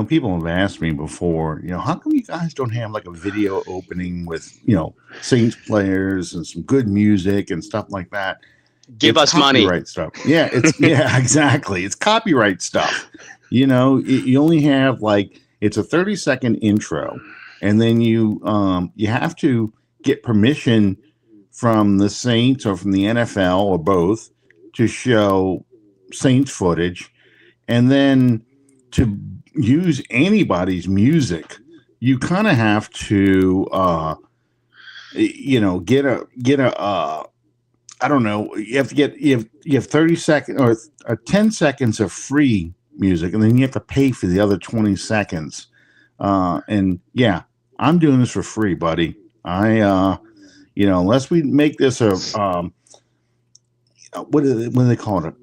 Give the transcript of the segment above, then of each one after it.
People have asked me before, how come you guys don't have like a video opening with, Saints players and some good music and stuff like that? Give us money. Copyright stuff. Yeah, exactly. It's copyright stuff. You only have it's a 30-second intro, and then you have to get permission from the Saints or from the NFL or both to show Saints footage, and then to use anybody's music, you kind of have to get a I don't know, you have 30 seconds or 10 seconds of free music, and then you have to pay for the other 20 seconds. And yeah, I'm doing this for free, buddy. Unless we make this a what do they call it?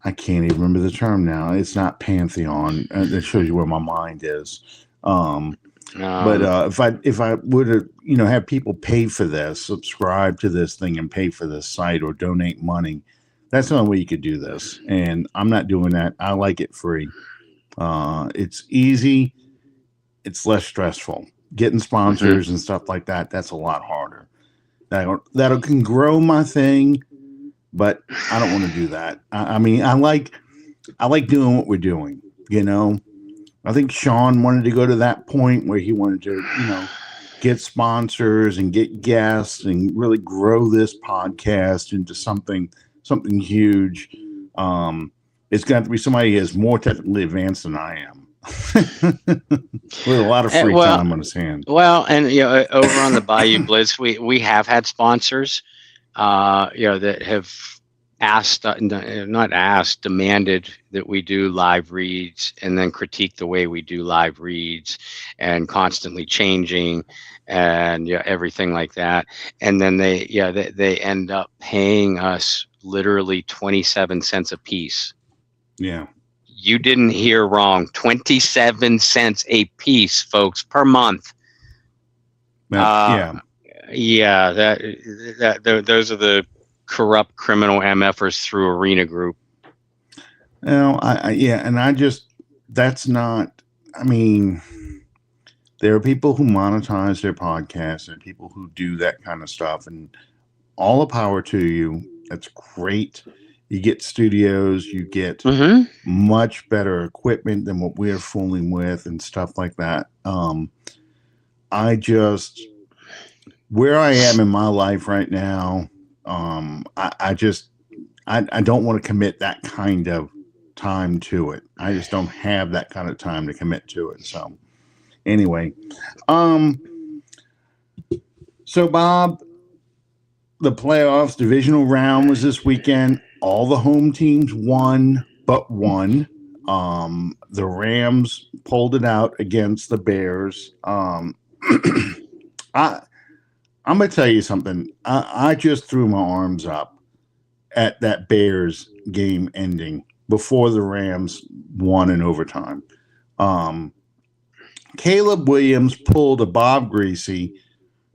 I can't even remember the term now. It's not Pantheon. That shows you where my mind is. But if I would have people pay for this, subscribe to this thing and pay for this site or donate money, that's the only way you could do this. And I'm not doing that. I like it free. It's easy. It's less stressful. Getting sponsors and stuff like that, that's a lot harder. That can grow my thing, but I don't want to do that. I like doing what we're doing, I think Sean wanted to go to that point where he wanted to, get sponsors and get guests and really grow this podcast into something huge. It's going to have to be somebody who is more technically advanced than I am. With a lot of free time on his hands. Well, and over on the Bayou Blitz, we have had sponsors, that have demanded that we do live reads and then critique the way we do live reads and constantly changing and everything like that. And then they end up paying us literally 27 cents a piece. Yeah. You didn't hear wrong. 27 cents a piece, folks, per month. Yeah. Those are the corrupt criminal MFers through Arena Group. That's not, there are people who monetize their podcasts and people who do that kind of stuff, and all the power to you. That's great. You get studios, you get much better equipment than what we're fooling with and stuff like that. Where I am in my life right now, I don't want to commit that kind of time to it. I just don't have that kind of time to commit to it. So anyway, so Bob, the playoffs divisional round was this weekend. All the home teams won but one. The Rams pulled it out against the Bears. I'm going to tell you something. I just threw my arms up at that Bears game ending before the Rams won in overtime. Caleb Williams pulled a Bob Greasy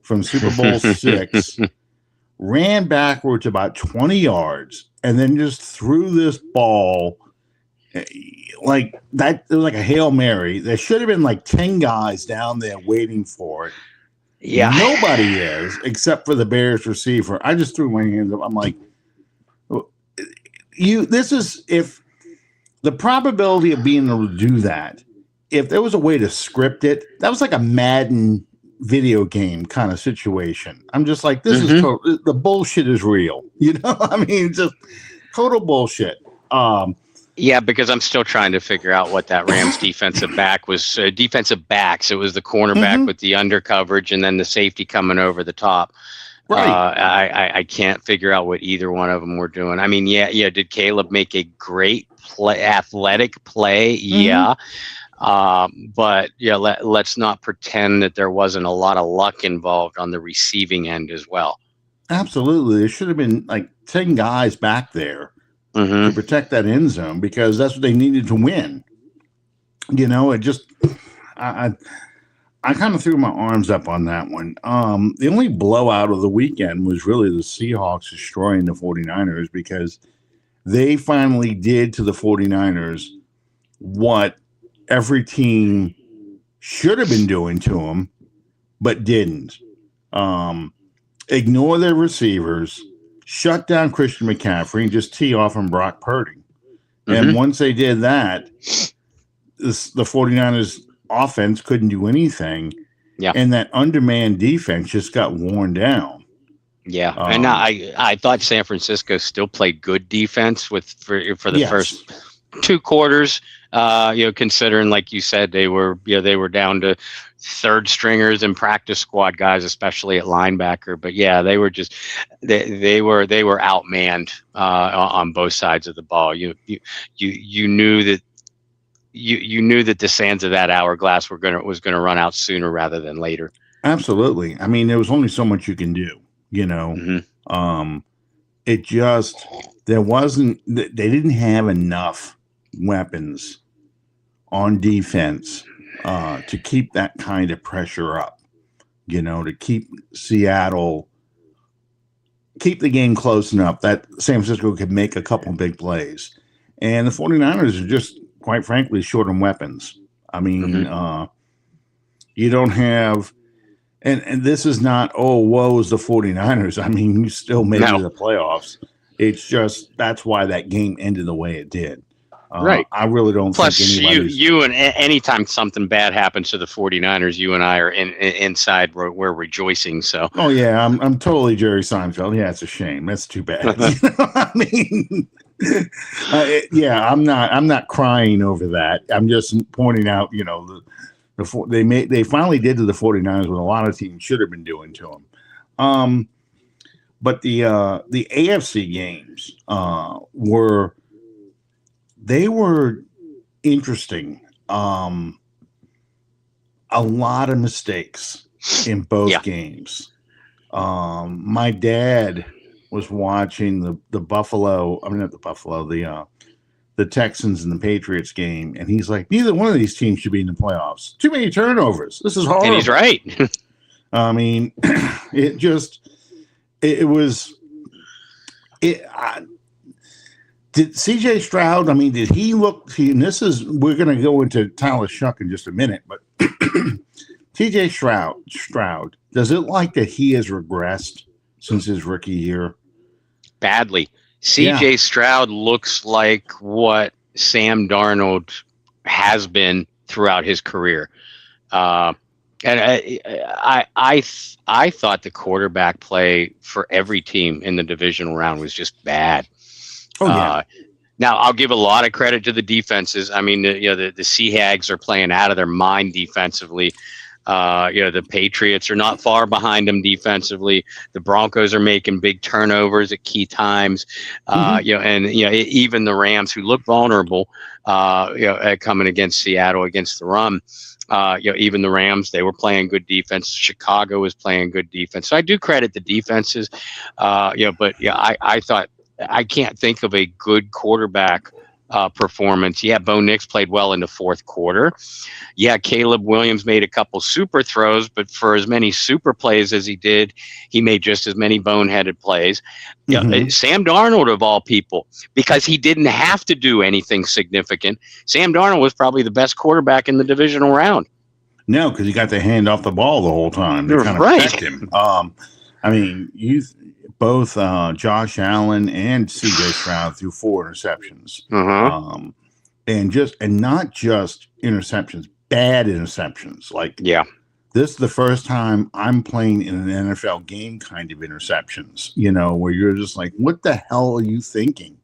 from Super Bowl VI, ran backwards about 20 yards, and then just threw this ball like that. It was like a Hail Mary. There should have been like 10 guys down there waiting for it. Yeah. Nobody is except for the Bears receiver. I just threw my hands up. I'm like, if the probability of being able to do that, if there was a way to script it, that was like a Madden video game kind of situation. I'm just like, this is the bullshit is real. Just total bullshit. Yeah, because I'm still trying to figure out what that Rams defensive back was. Defensive backs. It was the cornerback with the under coverage and then the safety coming over the top. Right. I can't figure out what either one of them were doing. Did Caleb make a great athletic play? Yeah. But let's not pretend that there wasn't a lot of luck involved on the receiving end as well. Absolutely. There should have been like 10 guys back there to protect that end zone because that's what they needed to win. I kind of threw my arms up on that one. The only blowout of the weekend was really the Seahawks destroying the 49ers because they finally did to the 49ers what every team should have been doing to him, but didn't. Ignore their receivers, shut down Christian McCaffrey, and just tee off on Brock Purdy. And once they did that, the 49ers offense couldn't do anything. Yeah. And that undermanned defense just got worn down. Yeah. And I thought San Francisco still played good defense for the first 2 quarters. Considering, like you said, they were down to third stringers and practice squad guys, especially at linebacker. But yeah, they were just they were outmanned on both sides of the ball. You knew that you knew that the sands of that hourglass was gonna run out sooner rather than later. Absolutely. I mean, there was only so much you can do. It just they didn't have enough weapons on defense to keep that kind of pressure up, to keep Seattle, keep the game close enough that San Francisco could make a couple big plays. And the 49ers are just, quite frankly, short on weapons. I mean, you don't have, and this is not, woe's the 49ers. I mean, you still made it to the playoffs. It's just, that's why that game ended the way it did. Right. I really don't think anybody's... you and anytime something bad happens to the 49ers, you and I are inside, we're rejoicing. So. Oh yeah, I'm totally Jerry Seinfeld. Yeah, it's a shame. That's too bad. I mean, I'm not crying over that. I'm just pointing out, they finally did to the 49ers what a lot of teams should have been doing to them. But the AFC games were interesting. A lot of mistakes in both games. My dad was watching the Texans and the Patriots game, and he's like, neither one of these teams should be in the playoffs. Too many turnovers. This is horrible. And he's right. I mean, did CJ Stroud, did he look, we're going to go into Tyler Shough in just a minute, but CJ Stroud, does it like that he has regressed since his rookie year? Badly. CJ Stroud looks like what Sam Darnold has been throughout his career. And I thought the quarterback play for every team in the divisional round was just bad. Now I'll give a lot of credit to the defenses. I mean, the Sea Hags are playing out of their mind defensively. The Patriots are not far behind them defensively. The Broncos are making big turnovers at key times. Even the Rams, who look vulnerable, coming against Seattle against the run. Even the Rams, they were playing good defense. Chicago was playing good defense. So I do credit the defenses. I thought, I can't think of a good quarterback performance. Yeah, Bo Nix played well in the fourth quarter. Yeah, Caleb Williams made a couple super throws, but for as many super plays as he did, he made just as many boneheaded plays. Sam Darnold, of all people, because he didn't have to do anything significant, Sam Darnold was probably the best quarterback in the divisional round. No, because he got the hand off the ball the whole time. They kind of protect him. Both Josh Allen and CJ Stroud threw 4 interceptions. And not just interceptions, bad interceptions. This is the first time I'm playing in an NFL game kind of interceptions, where you're just like, what the hell are you thinking?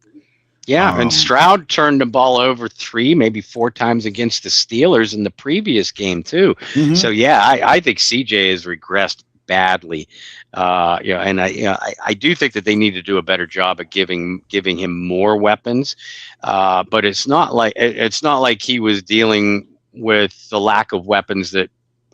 Yeah, and Stroud turned the ball over 3, maybe 4 times against the Steelers in the previous game too. So yeah, I think CJ has regressed badly. And I do think that they need to do a better job of giving him more weapons. But it's not like he was dealing with the lack of weapons that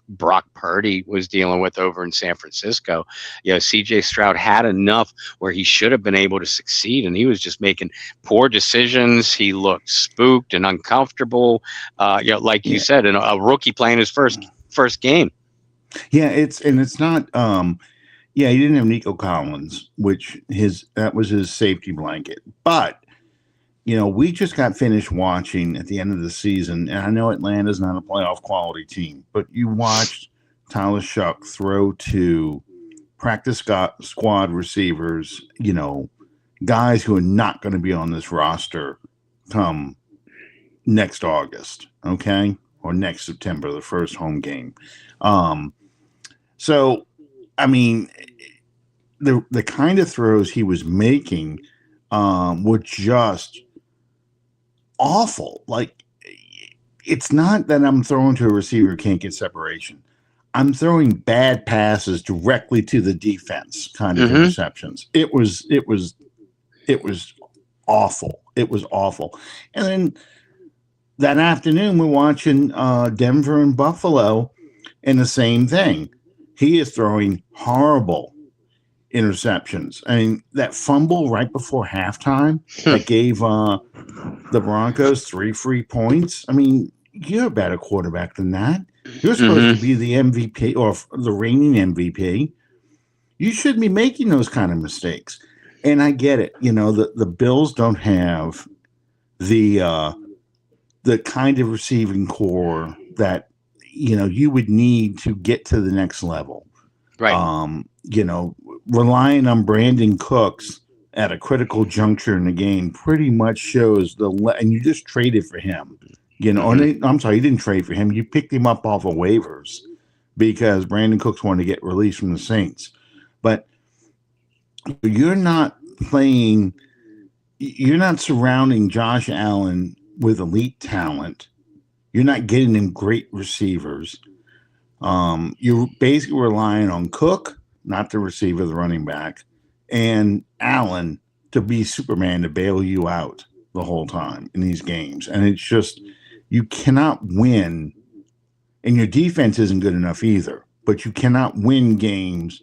Brock Purdy was dealing with over in San Francisco. CJ Stroud had enough where he should have been able to succeed, and he was just making poor decisions. He looked spooked and uncomfortable. Like you said, and a rookie playing his first game. Yeah, it's not. He didn't have Nico Collins, that was his safety blanket. But we just got finished watching at the end of the season, and I know Atlanta's not a playoff quality team, but you watched Tyler Shough throw to practice squad receivers, guys who are not going to be on this roster come next August, okay? Or next September, the first home game. So, I mean, the kind of throws he was making were just awful. Like, it's not that I'm throwing to a receiver who can't get separation. I'm throwing bad passes directly to the defense kind of interceptions. It was awful. It was awful. And then that afternoon, we're watching Denver and Buffalo, and the same thing. He is throwing horrible interceptions. I mean, that fumble right before halftime that gave the Broncos 3 free points. I mean, you're a better quarterback than that. You're supposed to be the MVP or the reigning MVP. You shouldn't be making those kind of mistakes. And I get it. The Bills don't have the kind of receiving core that, you would need to get to the next level. Right. Relying on Brandon Cooks at a critical juncture in the game pretty much shows and you just traded for him. I'm sorry, you didn't trade for him. You picked him up off of waivers because Brandon Cooks wanted to get released from the Saints. But you're not surrounding Josh Allen with elite talent. You're not getting him great receivers. You're basically relying on Cook, not the receiver, the running back, and Allen to be Superman to bail you out the whole time in these games. And it's just, you cannot win, and your defense isn't good enough either, but you cannot win games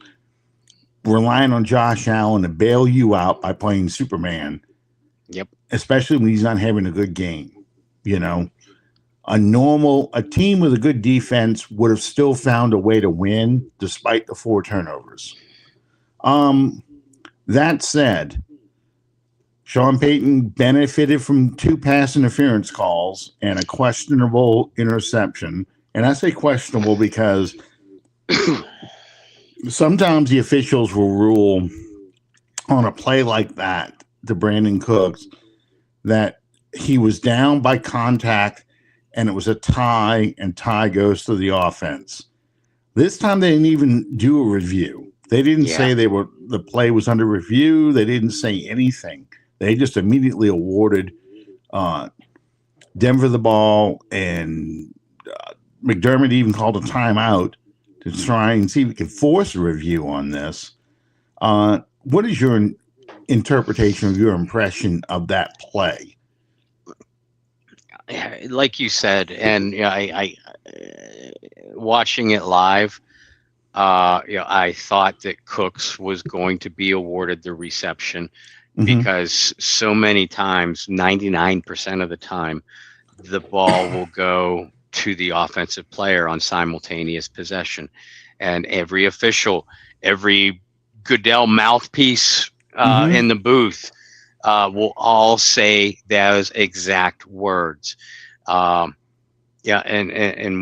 relying on Josh Allen to bail you out by playing Superman. Yep. Especially when he's not having a good game. A team with a good defense would have still found a way to win despite the 4 turnovers. That said, Sean Payton benefited from 2 pass interference calls and a questionable interception. And I say questionable because sometimes the officials will rule on a play like that to Brandon Cooks that he was down by contact and it was a tie, and tie goes to the offense. This time they didn't even do a review. They didn't say the play was under review. They didn't say anything. They just immediately awarded Denver the ball, and McDermott even called a timeout to try and see if we could force a review on this. What is your interpretation of your impression of that play? Like you said, and I watching it live, I thought that Cooks was going to be awarded the reception because so many times, 99% of the time, the ball will go to the offensive player on simultaneous possession, and every official, every Goodell mouthpiece in the booth will all say those exact words. And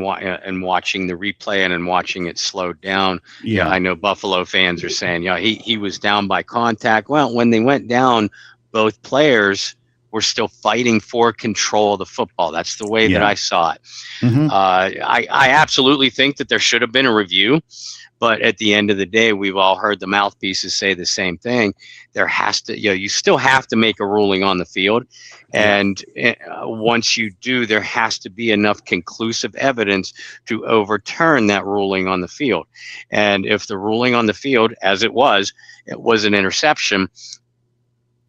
watching the replay and watching it slowed down. Yeah, I know Buffalo fans are saying, he was down by contact. Well, when they went down, both players were still fighting for control of the football. That's the way that I saw it. I absolutely think that there should have been a review. But at the end of the day, we've all heard the mouthpieces say the same thing. There has to, you still have to make a ruling on the field. And once you do, there has to be enough conclusive evidence to overturn that ruling on the field. And if the ruling on the field, as it was an interception.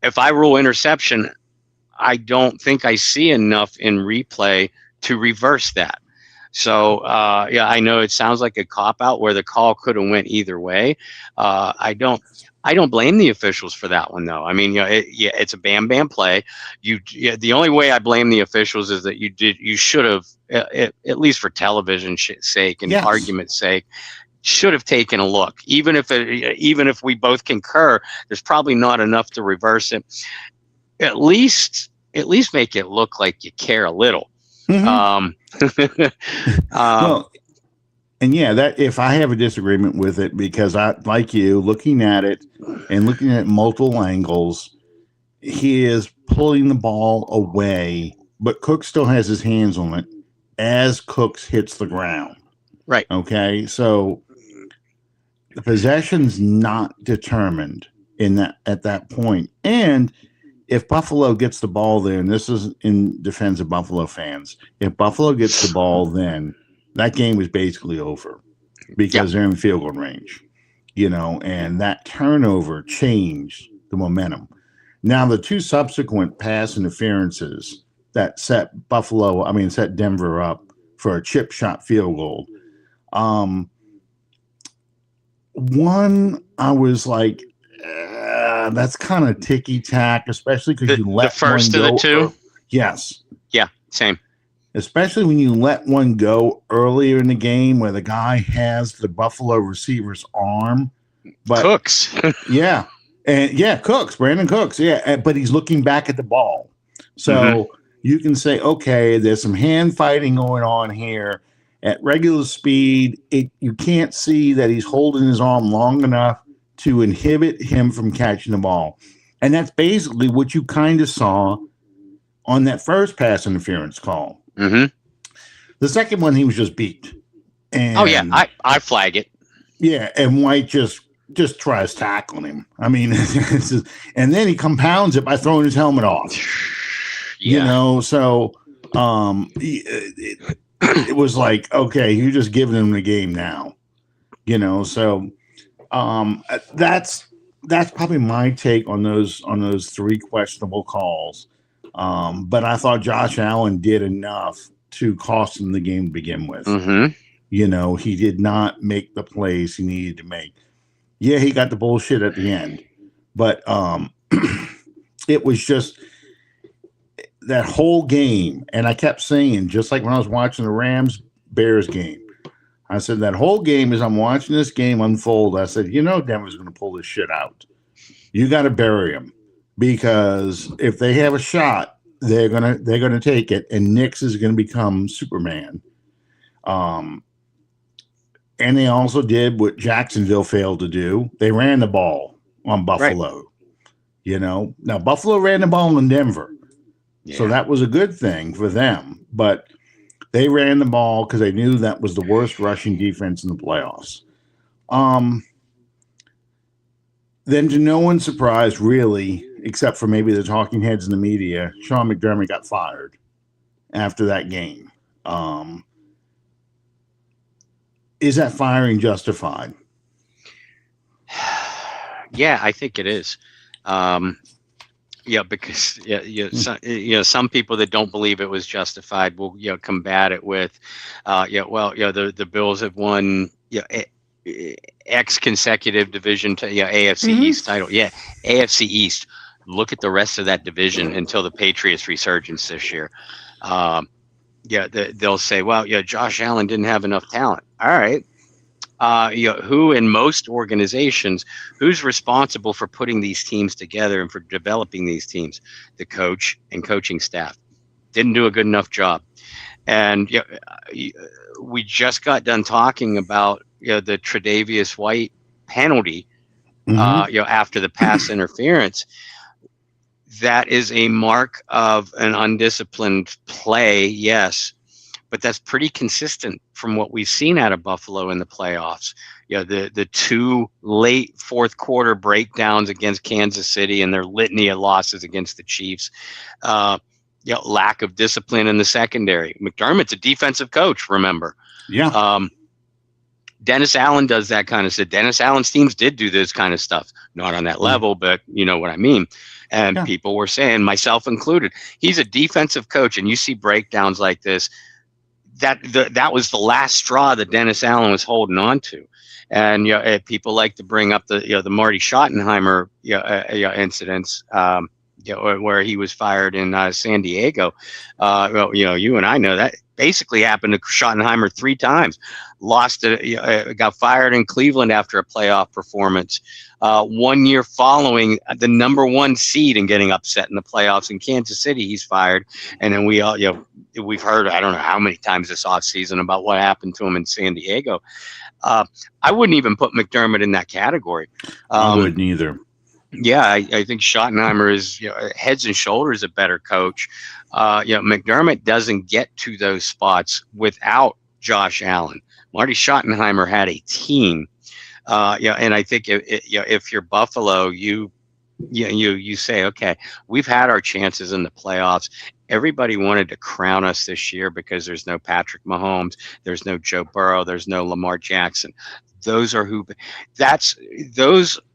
If I rule interception, I don't think I see enough in replay to reverse that. So, I know it sounds like a cop-out where the call could have went either way. I don't blame the officials for that one, though. I mean, it's a bam play. The only way I blame the officials is that you should have, at least for television sake and argument's sake, should have taken a look. Even if we both concur, there's probably not enough to reverse it. At least at least make it look like you care a little. Mm-hmm. Well, and yeah, that if I have a disagreement with it, because I, like you, looking at it and looking at multiple angles, he is pulling the ball away, but Cook still has his hands on it as Cooks hits the ground. Right. Okay. So the possession's not determined at that point. And if Buffalo gets the ball there, and this is in defense of Buffalo fans, if Buffalo gets the ball, then that game was basically over because they're in field goal range, and that turnover changed the momentum. Now, the two subsequent pass interferences that set Denver up for a chip shot field goal. One, I was like, that's kind of ticky tack, especially because you let the first one of go. The two. Yes. Yeah. Same. Especially when you let one go earlier in the game where the guy has the Buffalo receiver's arm. But Cooks. Yeah. And Brandon Cooks. Yeah. But he's looking back at the ball. So you can say, okay, there's some hand fighting going on here. At regular speed, you can't see that he's holding his arm long enough to inhibit him from catching the ball. And that's basically what you kind of saw on that first pass interference call. Mm-hmm. The second one, he was just beat. And, I flag it. Yeah, and White just tries tackling him. I mean, and then he compounds it by throwing his helmet off. Yeah. So it was like, okay, you're just giving him the game now. So that's probably my take on those three questionable calls. But I thought Josh Allen did enough to cost him the game to begin with. Mm-hmm. He did not make the plays he needed to make. Yeah, he got the bullshit at the end, but it was just that whole game. And I kept saying, just like when I was watching the Rams-Bears game, I said that whole game, as I'm watching this game unfold, I said, Denver's going to pull this shit out. You got to bury them, because if they have a shot, they're gonna take it, and Nix is going to become Superman. And they also did what Jacksonville failed to do. They ran the ball on Buffalo. Right. Now Buffalo ran the ball in Denver. Yeah. So that was a good thing for them, but they ran the ball because they knew that was the worst rushing defense in the playoffs. Then, to no one's surprise, really, except for maybe the talking heads in the media, Sean McDermott got fired after that game. Is that firing justified? Yeah, I think it is. Because some people that don't believe it was justified will combat it with, the Bills have won X consecutive division to AFC East title. Yeah, AFC East. Look at the rest of that division until the Patriots resurgence this year. They'll say, Josh Allen didn't have enough talent. All right. Who in most organizations, who's responsible for putting these teams together and for developing these teams? The coach and coaching staff didn't do a good enough job. And we just got done talking about the Tre'Davious White penalty, after the pass interference. That is a mark of an undisciplined play, yes. But that's pretty consistent from what we've seen out of Buffalo in the playoffs. The two late fourth quarter breakdowns against Kansas City and their litany of losses against the Chiefs. Lack of discipline in the secondary. McDermott's a defensive coach, remember. Yeah. Dennis Allen does that kind of stuff. Dennis Allen's teams did do this kind of stuff. Not on that level, but you know what I mean. And people were saying, myself included, he's a defensive coach, and you see breakdowns like this. That was the last straw that Dennis Allen was holding on to. And people like to bring up the Marty Schottenheimer incidents. where he was fired in San Diego. Well, you and I know that basically happened to Schottenheimer 3 times. Got fired in Cleveland after a playoff performance. 1 year following the number 1 seed and getting upset in the playoffs in Kansas City, he's fired. And then we've heard, I don't know how many times this offseason about what happened to him in San Diego. I wouldn't even put McDermott in that category. I wouldn't either. Yeah, I think Schottenheimer is heads and shoulders a better coach. McDermott doesn't get to those spots without Josh Allen. Marty Schottenheimer had a team. And I think if you're Buffalo, you say, okay, we've had our chances in the playoffs. Everybody wanted to crown us this year because there's no Patrick Mahomes, there's no Joe Burrow, there's no Lamar Jackson. Those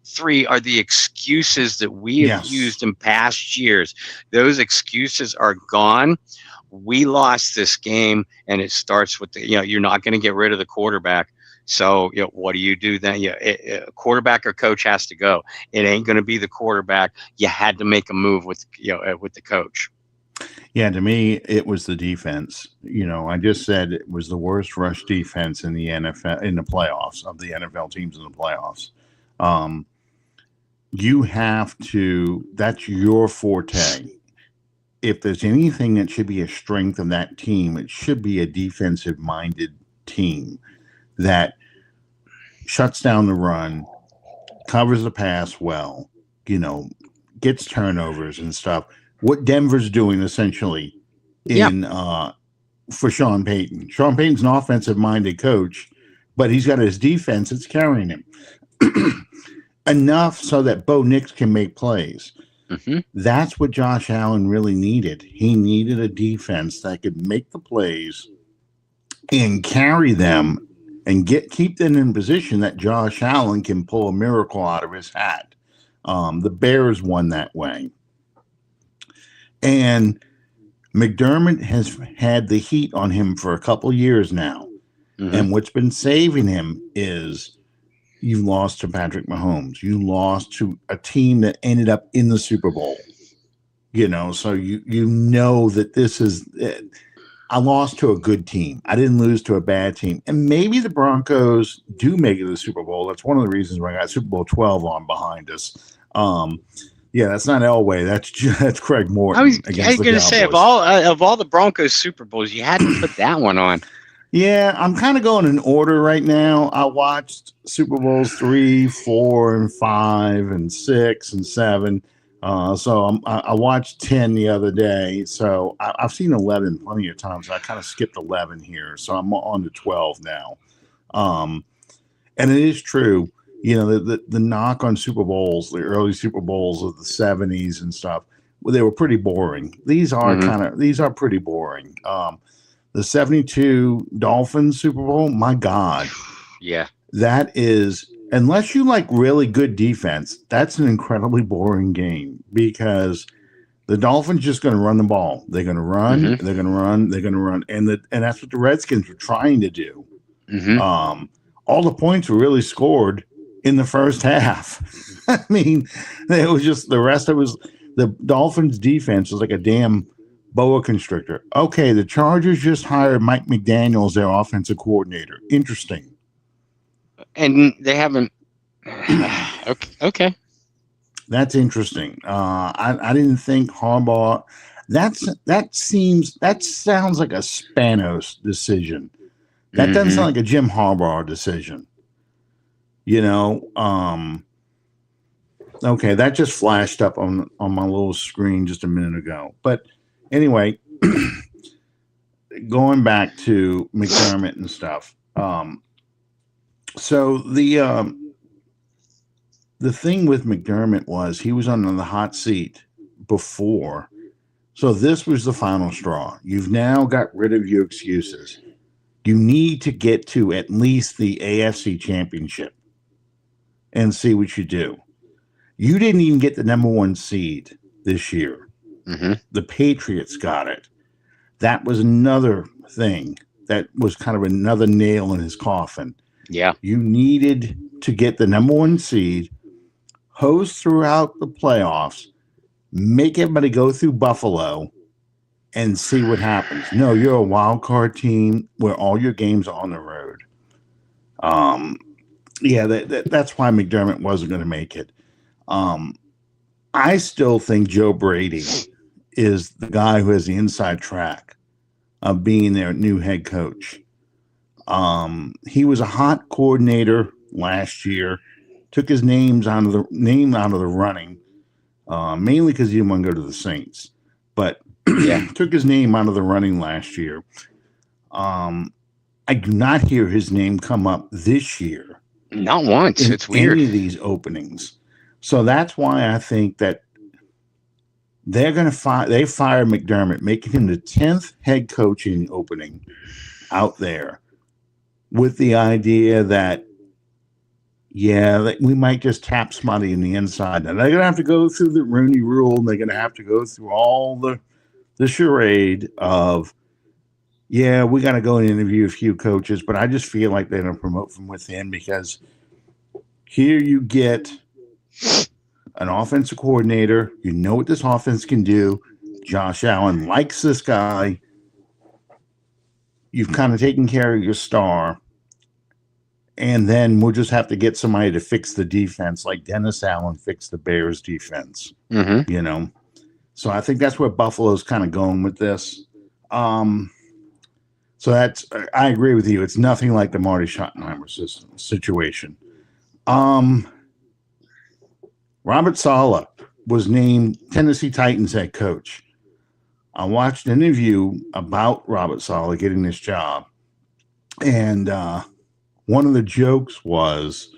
3 are the excuses that we have used in past years. Those excuses are gone. We lost this game, and it starts with you're not going to get rid of the quarterback. So, what do you do then? Quarterback or coach has to go. It ain't going to be the quarterback. You had to make a move with the coach. Yeah, to me, it was the defense. I just said it was the worst rush defense in the NFL, in the playoffs, of the NFL teams in the playoffs. You have to, that's your forte. If there's anything that should be a strength of that team, it should be a defensive-minded team that shuts down the run, covers the pass well, gets turnovers and stuff. What Denver's doing essentially for Sean Payton. Sean Payton's an offensive-minded coach, but he's got his defense that's carrying him enough so that Bo Nix can make plays. Mm-hmm. That's what Josh Allen really needed. He needed a defense that could make the plays and carry them and keep them in position that Josh Allen can pull a miracle out of his hat. The Bears won that way. And McDermott has had the heat on him for a couple years now. Mm-hmm. And what's been saving him is you lost to Patrick Mahomes. You lost to a team that ended up in the Super Bowl. So you know that this is I lost to a good team. I didn't lose to a bad team. And maybe the Broncos do make it to the Super Bowl. That's one of the reasons why I got Super Bowl 12 on behind us. Yeah, that's not Elway. That's Craig Morton. I was going to say, of all the Broncos Super Bowls, you had to put that one on. Yeah, I'm kind of going in order right now. I watched Super Bowls 3, 4, and 5, and 6, and 7. So I watched 10 the other day. So I've seen 11 plenty of times. I kind of skipped 11 here. So I'm on to 12 now. And it is true. The knock on Super Bowls, the early Super Bowls of the 70s and stuff, well, they were pretty boring. These are pretty boring. The 72 Dolphins Super Bowl, my God. Yeah. That is, unless you like really good defense, that's an incredibly boring game because the Dolphins just going to run the ball. They're going to run, mm-hmm. They're going to run, they're going to run. And that's what the Redskins were trying to do. Mm-hmm. All the points were really scored in the first half. I mean, it was just the rest of it was the Dolphins defense was like a damn boa constrictor. Okay, the Chargers just hired Mike McDaniel as their offensive coordinator. Interesting. And they haven't. Okay. That's interesting. I didn't think Harbaugh. That sounds like a Spanos decision. That doesn't sound like a Jim Harbaugh decision. Okay, that just flashed up on my little screen just a minute ago. But anyway, going back to McDermott and stuff. So the thing with McDermott was he was on the hot seat before. So this was the final straw. You've now got rid of your excuses. You need to get to at least the AFC Championship and see what you do. You didn't even get the number 1 seed this year. Mm-hmm. The Patriots got it. That was another thing that was kind of another nail in his coffin. Yeah. You needed to get the number 1 seed, host throughout the playoffs, make everybody go through Buffalo and see what happens. No, you're a wild card team where all your games are on the road. Yeah, that's why McDermott wasn't going to make it. I still think Joe Brady is the guy who has the inside track of being their new head coach. He was a hot coordinator last year, took his name out of the running, mainly because he didn't want to go to the Saints, but took his name out of the running last year. I do not hear his name come up this year. Not once. It's weird. Any of these openings. So that's why I think that they're going to they fired McDermott, making him the 10th head coaching opening out there, with the idea that, we might just tap somebody in the inside. Now, they're going to have to go through the Rooney Rule, and they're going to have to go through all the charade of, we got to go and interview a few coaches, but I just feel like they're going to promote from within, because here you get an offensive coordinator. You know what this offense can do. Josh Allen likes this guy. You've kind of taken care of your star. And then we'll just have to get somebody to fix the defense, like Dennis Allen fixed the Bears defense. Mm-hmm. So I think that's where Buffalo's kind of going with this. So I agree with you. It's nothing like the Marty Schottenheimer situation. Robert Saleh was named Tennessee Titans head coach. I watched an interview about Robert Saleh getting this job, and one of the jokes was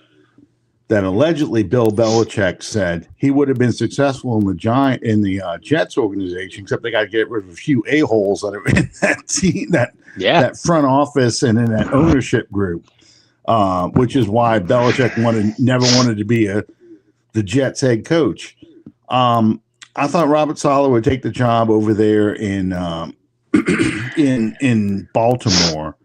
that allegedly Bill Belichick said he would have been successful in the Jets organization, except they got to get rid of a few a-holes that are in that team, that front office and in that ownership group, which is why Belichick never wanted to be the Jets head coach. I thought Robert Saleh would take the job over there in Baltimore,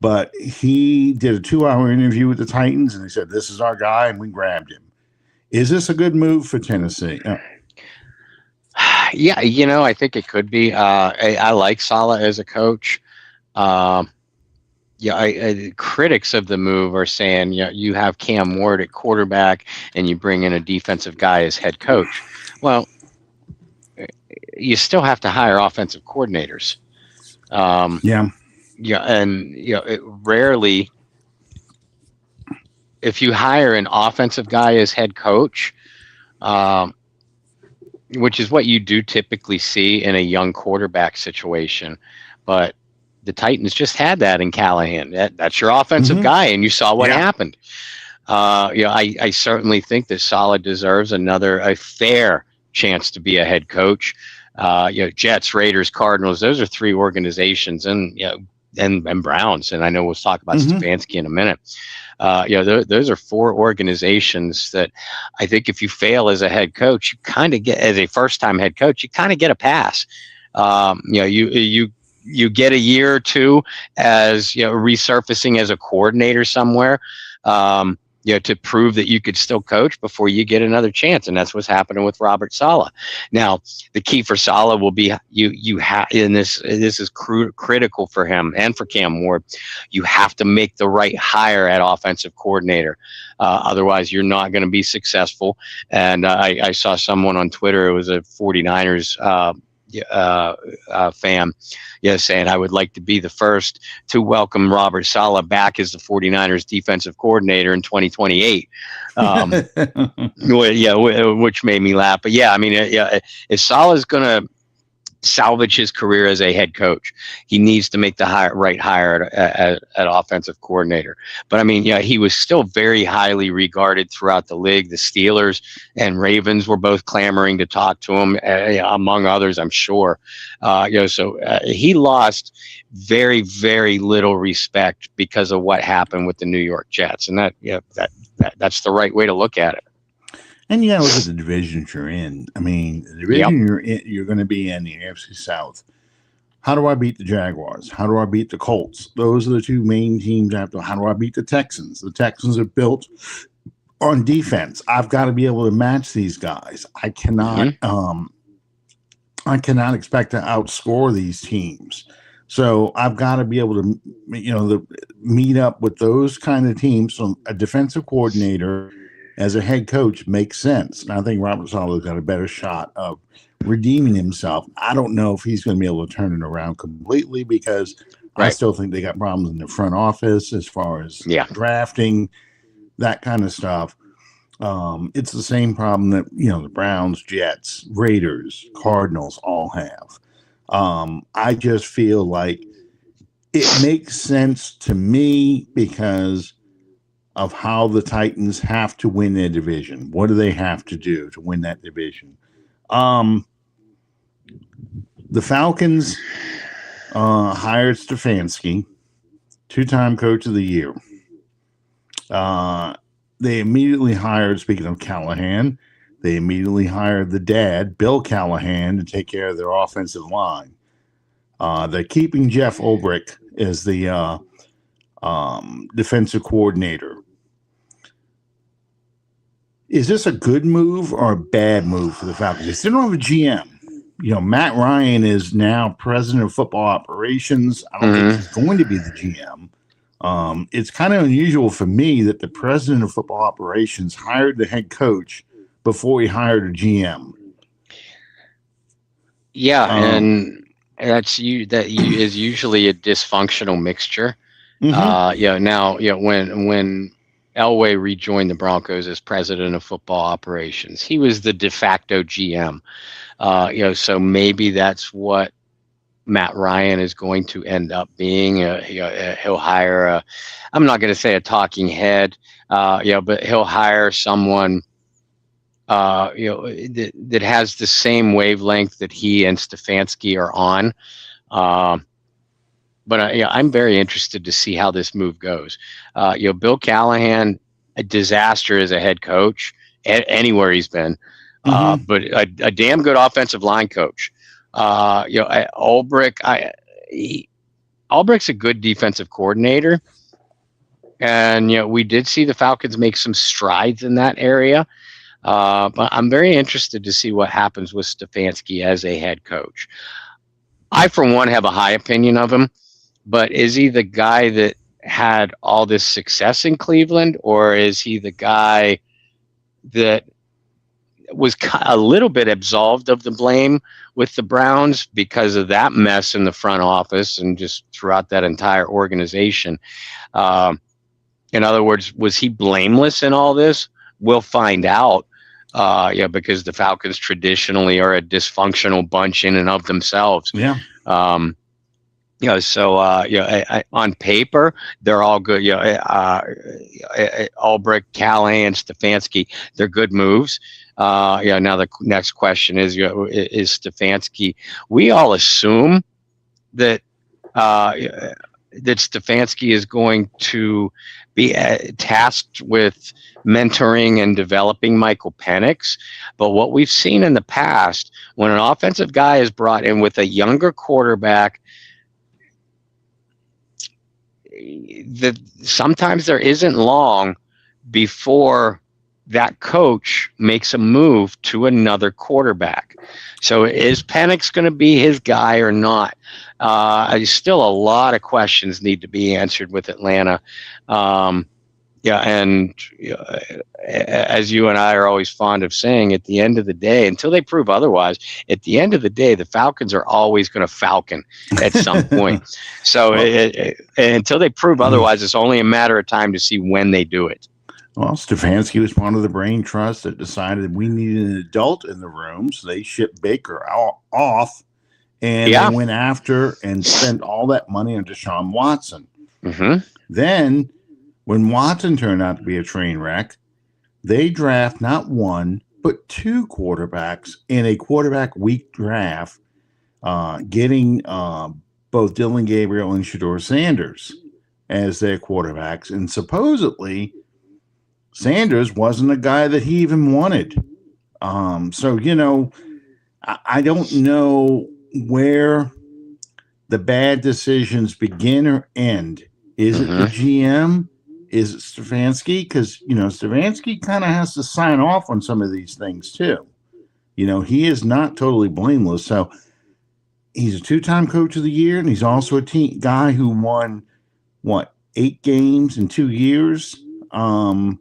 but he did a 2-hour interview with the Titans, and he said, "This is our guy," and we grabbed him. Is this a good move for Tennessee? Yeah, I think it could be. I like Saleh as a coach. Critics of the move are saying, you have Cam Ward at quarterback and you bring in a defensive guy as head coach. Well, you still have to hire offensive coordinators. Rarely, if you hire an offensive guy as head coach, which is what you do typically see in a young quarterback situation, but the Titans just had that in Callahan. That's your offensive guy, and you saw what happened. I certainly think that Saleh deserves a fair chance to be a head coach. Jets, Raiders, Cardinals, those are three organizations, and Browns, and I know we'll talk about Stefanski in a minute. Those are four organizations that I think if you fail as a head coach, you kind of get, as a first-time head coach, you kind of get a pass. You get a year or two as resurfacing as a coordinator somewhere, to prove that you could still coach before you get another chance, and that's what's happening with Robert Saleh. Now, the key for Saleh will be you have, and this is critical for him and for Cam Ward. You have to make the right hire at offensive coordinator, otherwise you're not going to be successful. And I saw someone on Twitter, it was a 49ers fan, saying, "I would like to be the first to welcome Robert Saleh back as the 49ers defensive coordinator in 2028." Which made me laugh. But if Saleh's going to salvage his career as a head coach, he needs to make the right hire at offensive coordinator. But he was still very highly regarded throughout the league. The Steelers and Ravens were both clamoring to talk to him, among others, I'm sure. So he lost very, very little respect because of what happened with the New York Jets, and that's the right way to look at it. And you got to look at the divisions you're in. The division you're going to be in, the AFC South. How do I beat the Jaguars? How do I beat the Colts? Those are the two main teams. How do I beat the Texans? The Texans are built on defense, I've got to be able to match these guys. I cannot expect to outscore these teams. So I've got to be able to, meet up with those kind of teams. So a defensive coordinator as a head coach makes sense. And I think Robert Saleh's got a better shot of redeeming himself. I don't know if he's going to be able to turn it around completely because I still think they got problems in the front office as far as drafting, that kind of stuff. It's the same problem that, the Browns, Jets, Raiders, Cardinals all have. I just feel like it makes sense to me because of how the Titans have to win their division. What do they have to do to win that division? The Falcons hired Stefanski, 2-time coach of the year. They immediately hired, speaking of Callahan, they immediately hired the dad, Bill Callahan, to take care of their offensive line. They're keeping Jeff Ulbrich as the defensive coordinator. Is this a good move or a bad move for the Falcons? They still don't have a GM. Matt Ryan is now president of football operations. I don't think he's going to be the GM. It's kind of unusual for me that the president of football operations hired the head coach before he hired a GM. Yeah, and that is usually a dysfunctional mixture. When Elway rejoined the Broncos as president of football operations, he was the de facto GM. So maybe that's what Matt Ryan is going to end up being. He'll hire I'm not going to say a talking head, but he'll hire someone, that has the same wavelength that he and Stefanski are on. But I'm very interested to see how this move goes. Bill Callahan, a disaster as a head coach anywhere he's been, but a damn good offensive line coach. Ulbrich, Ulbrich's a good defensive coordinator, and we did see the Falcons make some strides in that area. But I'm very interested to see what happens with Stefanski as a head coach. I, for one, have a high opinion of him, but is he the guy that had all this success in Cleveland, or is he the guy that was a little bit absolved of the blame with the Browns because of that mess in the front office and just throughout that entire organization? In other words, was he blameless in all this? We'll find out. Because the Falcons traditionally are a dysfunctional bunch in and of themselves. Yeah. On paper, they're all good. Ulbrich, Callahan, Stefanski, they're good moves. Now the next question is Stefanski. We all assume that Stefanski is going to be tasked with mentoring and developing Michael Penix. But what we've seen in the past, when an offensive guy is brought in with a younger quarterback, sometimes there isn't long before that coach makes a move to another quarterback. So is Penix going to be his guy or not? Still a lot of questions need to be answered with Atlanta. As you and I are always fond of saying, at the end of the day, until they prove otherwise, at the end of the day, the Falcons are always going to falcon at some point. So until they prove otherwise, it's only a matter of time to see when they do it. Well, Stefanski was part of the brain trust that decided we needed an adult in the room, so they shipped Baker off, and they went after and spent all that money on Deshaun Watson. Then, when Watson turned out to be a train wreck, they draft not one, but 2 quarterbacks in a quarterback-weak draft, getting both Dylan Gabriel and Shedeur Sanders as their quarterbacks. And supposedly, Sanders wasn't a guy that he even wanted. So, I don't know where the bad decisions begin or end. Is it the GM? is it Stefanski? Because, Stefanski kind of has to sign off on some of these things too. He is not totally blameless. So he's a 2-time coach of the year, and he's also a team guy who won, 8 games in 2 years. So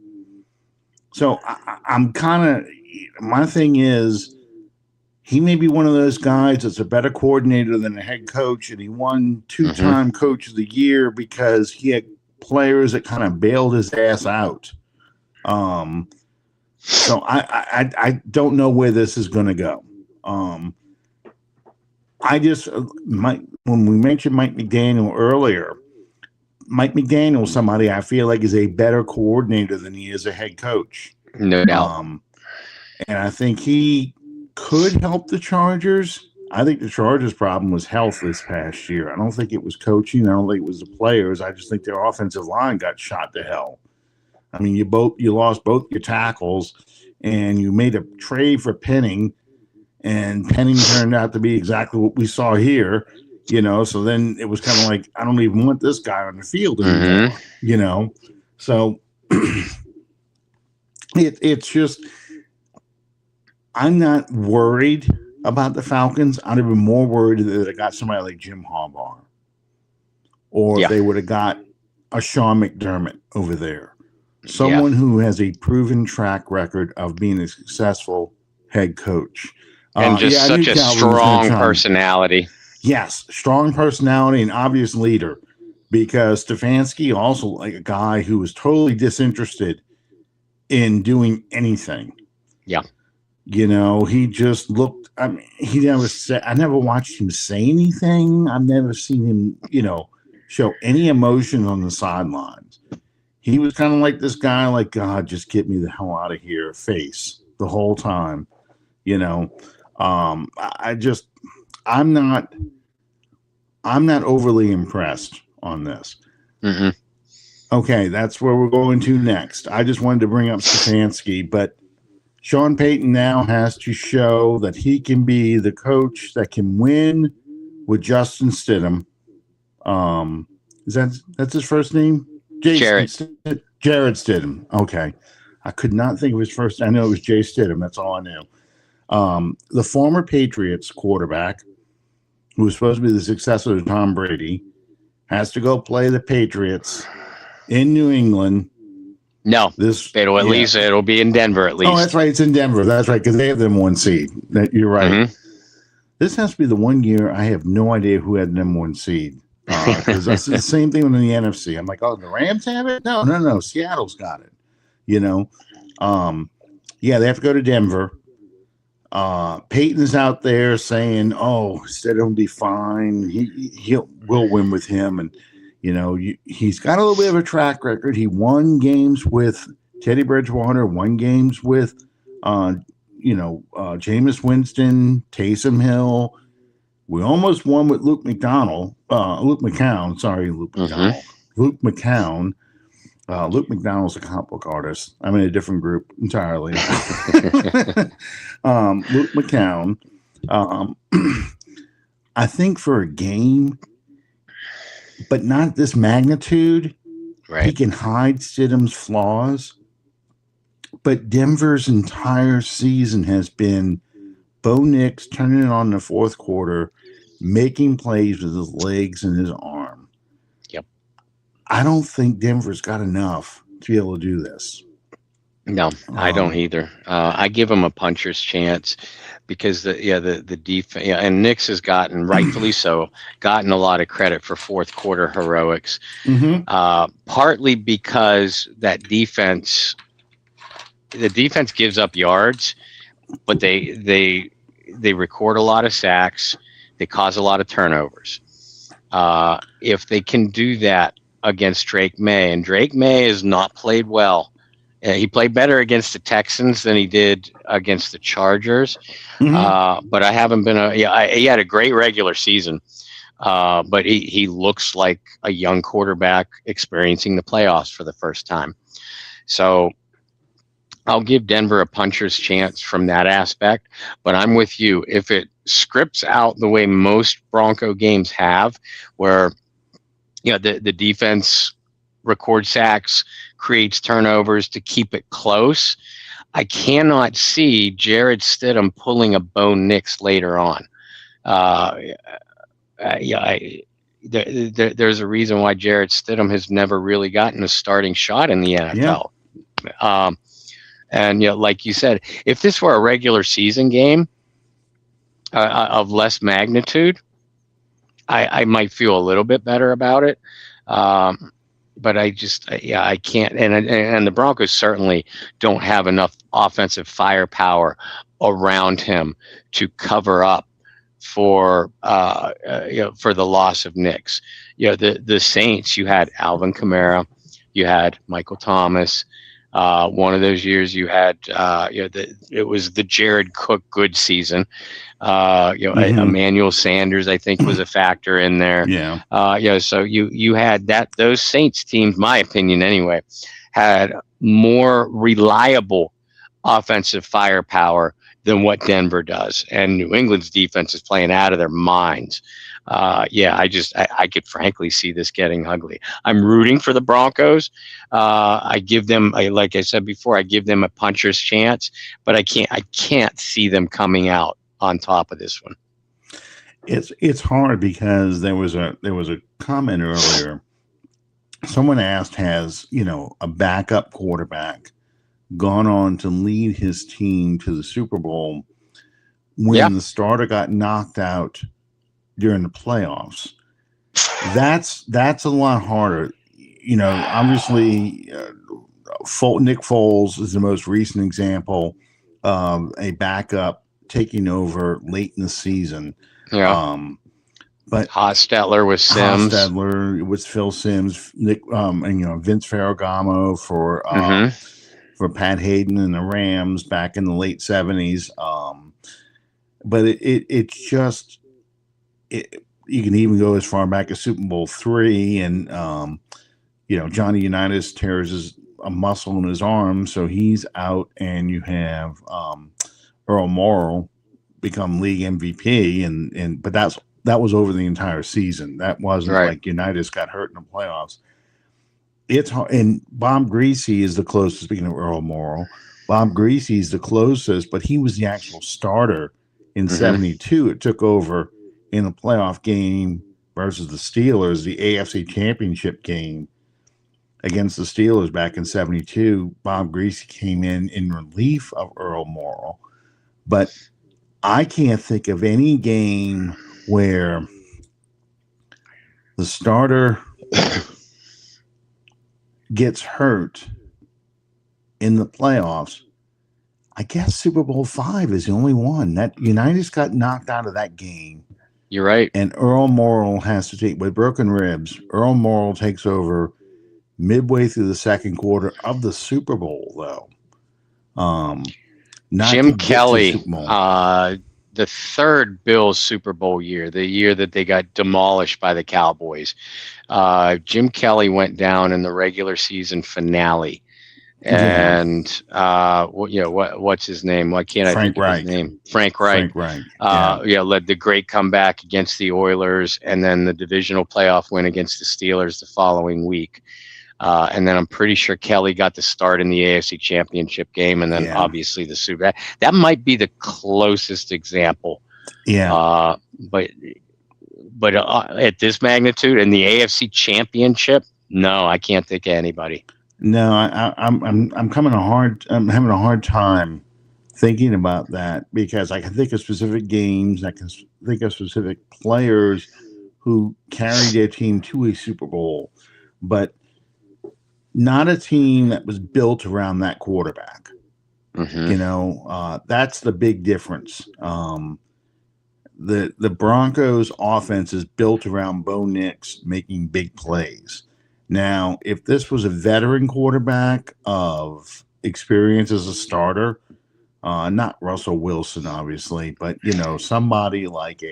I'm kind of, my thing is, he may be one of those guys that's a better coordinator than a head coach, and he won 2-time coach of the year because he had players that kind of bailed his ass out. So I don't know where this is going to go. When we mentioned Mike McDaniel earlier, Mike McDaniel is somebody I feel like is a better coordinator than he is a head coach. No doubt. And I think he could help the Chargers. I think the Chargers' problem was health this past year. I don't think it was coaching. I don't think it was the players. I just think their offensive line got shot to hell. I mean, you lost both your tackles, and you made a trade for Penning, and Penning turned out to be exactly what we saw here. So then it was kind of like, I don't even want this guy on the field anymore. So it's just, I'm not worried about the Falcons. I'd have been more worried that they got somebody like Jim Harbaugh, or if they would have got a Sean McDermott over there, someone who has a proven track record of being a successful head coach. And just such a strong personality. Yes, strong personality and obvious leader, because Stefanski also like a guy who was totally disinterested in doing anything. Yeah. He just looked, I mean, I never watched him say anything. I've never seen him, show any emotion on the sidelines. He was kind of like this guy, like, God, just get me the hell out of here face the whole time. I'm not overly impressed on this. Okay, that's where we're going to next. I just wanted to bring up Stefanski, but Sean Payton now has to show that he can be the coach that can win with Justin Stidham. That's his first name? Jared Stidham. Okay. I could not think of his first. I know it was Jay Stidham. That's all I knew. The former Patriots quarterback, who was supposed to be the successor to Tom Brady, has to go play the Patriots in New England. No, it'll be in Denver at least. Oh, that's right. It's in Denver. That's right, because they have them 1 seed. You're right. This has to be the one year I have no idea who had them 1 seed. Because that's the same thing in the NFC. I'm like, oh, the Rams have it? No. Seattle's got it. They have to go to Denver. Peyton's out there saying, Stidham will be fine. We'll win with him. And, he's got a little bit of a track record. He won games with Teddy Bridgewater, won games with, Jameis Winston, Taysom Hill. We almost won with Luke McCown. Luke McCown. Luke McDonald's a comic book artist. I'm in a different group entirely. Luke McCown. I think for a game, but not this magnitude, right, he can hide Stidham's flaws. But Denver's entire season has been Bo Nix turning it on in the fourth quarter, making plays with his legs and his arm. Yep. I don't think Denver's got enough to be able to do this. No, I don't either. I give him a puncher's chance because the defense, and Nix has rightfully so, gotten a lot of credit for fourth quarter heroics. Partly because the defense gives up yards, but they record a lot of sacks. They cause a lot of turnovers. If they can do that against Drake May, and Drake May has not played well. He played better against the Texans than he did against the Chargers. But I haven't been he had a great regular season. But he looks like a young quarterback experiencing the playoffs for the first time. So I'll give Denver a puncher's chance from that aspect, but I'm with you. If it scripts out the way most Bronco games have, where the defense records sacks, creates turnovers to keep it close. I cannot see Jared Stidham pulling a Bo Nix later on. There's a reason why Jared Stidham has never really gotten a starting shot in the NFL. Yeah. And like you said, if this were a regular season game of less magnitude, I might feel a little bit better about it. But I can't. And the Broncos certainly don't have enough offensive firepower around him to cover up for the loss of Nix. The Saints, you had Alvin Kamara, you had Michael Thomas. One of those years you had it was the Jared Cook good season. Emmanuel Sanders, I think, was a factor in there. So you had those Saints teams, my opinion anyway, had more reliable offensive firepower than what Denver does, and New England's defense is playing out of their minds. I could frankly see this getting ugly. I'm rooting for the Broncos. I give them, like I said before, I give them a puncher's chance, but I can't see them coming out on top of this one. It's hard because there was a comment earlier. Someone asked, has a backup quarterback gone on to lead his team to the Super Bowl when the starter got knocked out during the playoffs? That's a lot harder. Obviously, Nick Foles is the most recent example of a backup taking over late in the season. But Hostetler with Sims. Hostetler with Phil Sims, Nick, and Vince Ferragamo for Pat Hayden and the Rams back in the late 70s. But it's just, you can even go as far back as Super Bowl III, and Johnny Unitas tears a muscle in his arm, so he's out, and you have Earl Morrall become league MVP, but that was over the entire season. That wasn't like Unitas got hurt in the playoffs. It's hard, and Bob Greasy is the closest. Speaking of Earl Morrall, Bob Greasy is the closest, but he was the actual starter in '72. It took over in a playoff game versus the Steelers, the AFC Championship game against the Steelers back in '72. Bob Greasy came in relief of Earl Morrall, but I can't think of any game where the starter gets hurt in the playoffs. I guess Super Bowl V is the only one. That Unitas got knocked out of that game. You're right. And Earl Morrall has to take, with broken ribs, Earl Morrall takes over midway through the second quarter of the Super Bowl, though. Jim Kelly, the third Bills Super Bowl year, the year that they got demolished by the Cowboys. Jim Kelly went down in the regular season finale. And what's his name? Why can't I think of his name? Frank Reich. Led the great comeback against the Oilers, and then the divisional playoff win against the Steelers the following week. And then I'm pretty sure Kelly got the start in the AFC Championship game, and then obviously the Super Bowl. That might be the closest example. But at this magnitude in the AFC Championship, no, I can't think of anybody. No, I'm having a hard time thinking about that, because I can think of specific games, I can think of specific players who carried their team to a Super Bowl, but not a team that was built around that quarterback. That's the big difference. The Broncos offense is built around Bo Nix making big plays. Now, if this was a veteran quarterback of experience as a starter, not Russell Wilson, obviously, but somebody like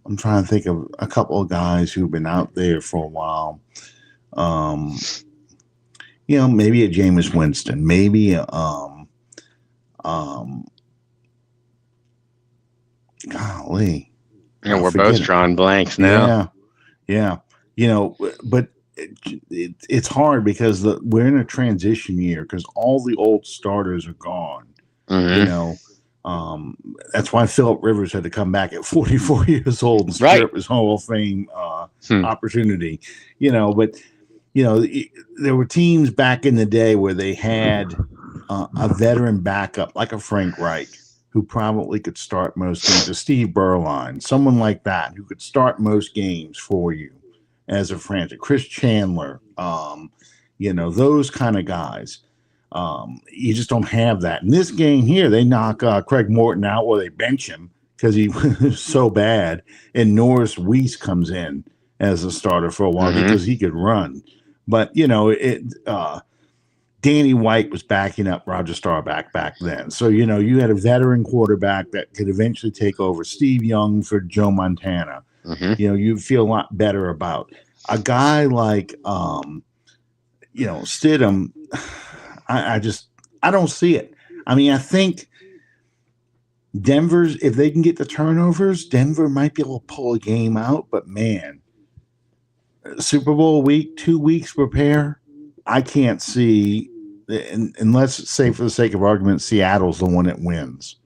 I'm trying to think of a couple of guys who've been out there for a while. Maybe a Jameis Winston, maybe golly. And we're both drawing blanks now. Yeah. But it's hard because we're in a transition year because all the old starters are gone. That's why Phillip Rivers had to come back at 44 years old and screw up his Hall of Fame opportunity. But there were teams back in the day where they had a veteran backup like a Frank Reich, who probably could start most games, a Steve Berline, someone like that who could start most games for you as a franchise. Chris Chandler, those kind of guys. You just don't have that. In this game here, they knock Craig Morton out or they bench him because he was so bad. And Norris Weiss comes in as a starter for a while because he could run. But, Danny White was backing up Roger Staubach back then. So, you had a veteran quarterback that could eventually take over. Steve Young for Joe Montana. You feel a lot better about a guy like, Stidham. I don't see it. I mean, I think Denver's, if they can get the turnovers, Denver might be able to pull a game out. But, man, Super Bowl week, 2 weeks prepare. I can't see, unless, say, for the sake of argument, Seattle's the one that wins.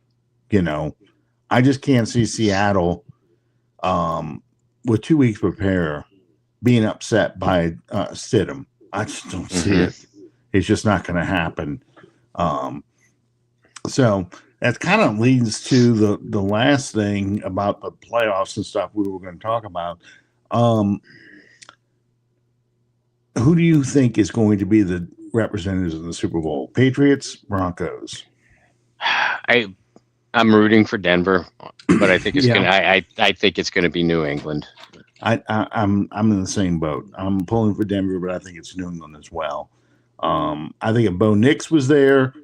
I just can't see Seattle with 2 weeks prepare being upset by Stidham. I just don't see it. It's just not going to happen. So that kind of leads to the last thing about the playoffs and stuff we were going to talk about. Who do you think is going to be the representatives of the Super Bowl? Patriots, Broncos? I'm rooting for Denver, but I think it's going to. I think it's going to be New England. I'm in the same boat. I'm pulling for Denver, but I think it's New England as well. I think if Bo Nix was there,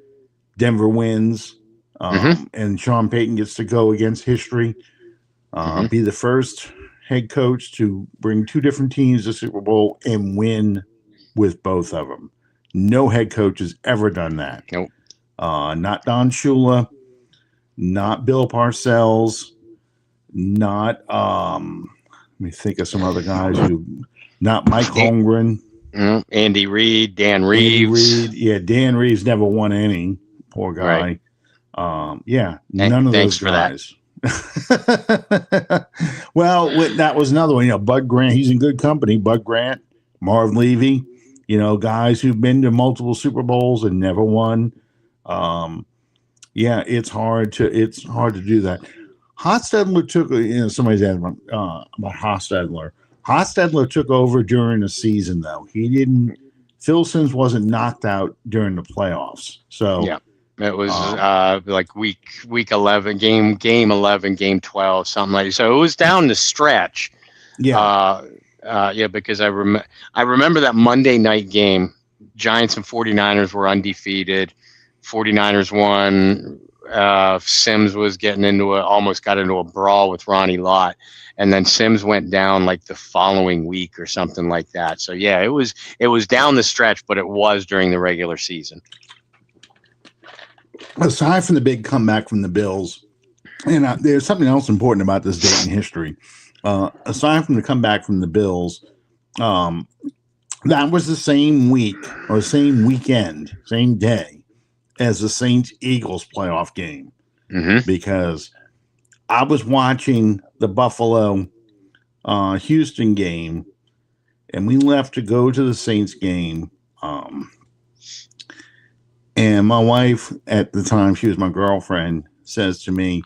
Denver wins, and Sean Payton gets to go against history, be the first head coach to bring two different teams to Super Bowl and win with both of them. No head coach has ever done that. Nope. Not Don Shula, not Bill Parcells, not let me think of some other guys not Mike Holmgren. Andy Reid, Dan Reeves. Dan Reeves never won any. Poor guy. Right. None of those guys. Well, that was another one. Bud Grant, he's in good company. Bud Grant, Marv Levy, guys who've been to multiple Super Bowls and never won. It's hard to do that. Hostetler took, somebody's asked about Hostetler. Hostetler took over during the season, though. He didn't. Phil Simms wasn't knocked out during the playoffs. So it was like week 11, game 11, game 12, something like that. So it was down the stretch. Because I remember that Monday night game. Giants and 49ers were undefeated. 49ers won. Simms was almost got into a brawl with Ronnie Lott. And then Simms went down like the following week or something like that. So it was down the stretch, but it was during the regular season. Aside from the big comeback from the Bills, and there's something else important about this date in history. Aside from the comeback from the Bills, that was the same week or same weekend, same day as the Saints-Eagles playoff game. Because I was watching the Buffalo Houston game, and we left to go to the Saints game. And my wife at the time, she was my girlfriend, says to me,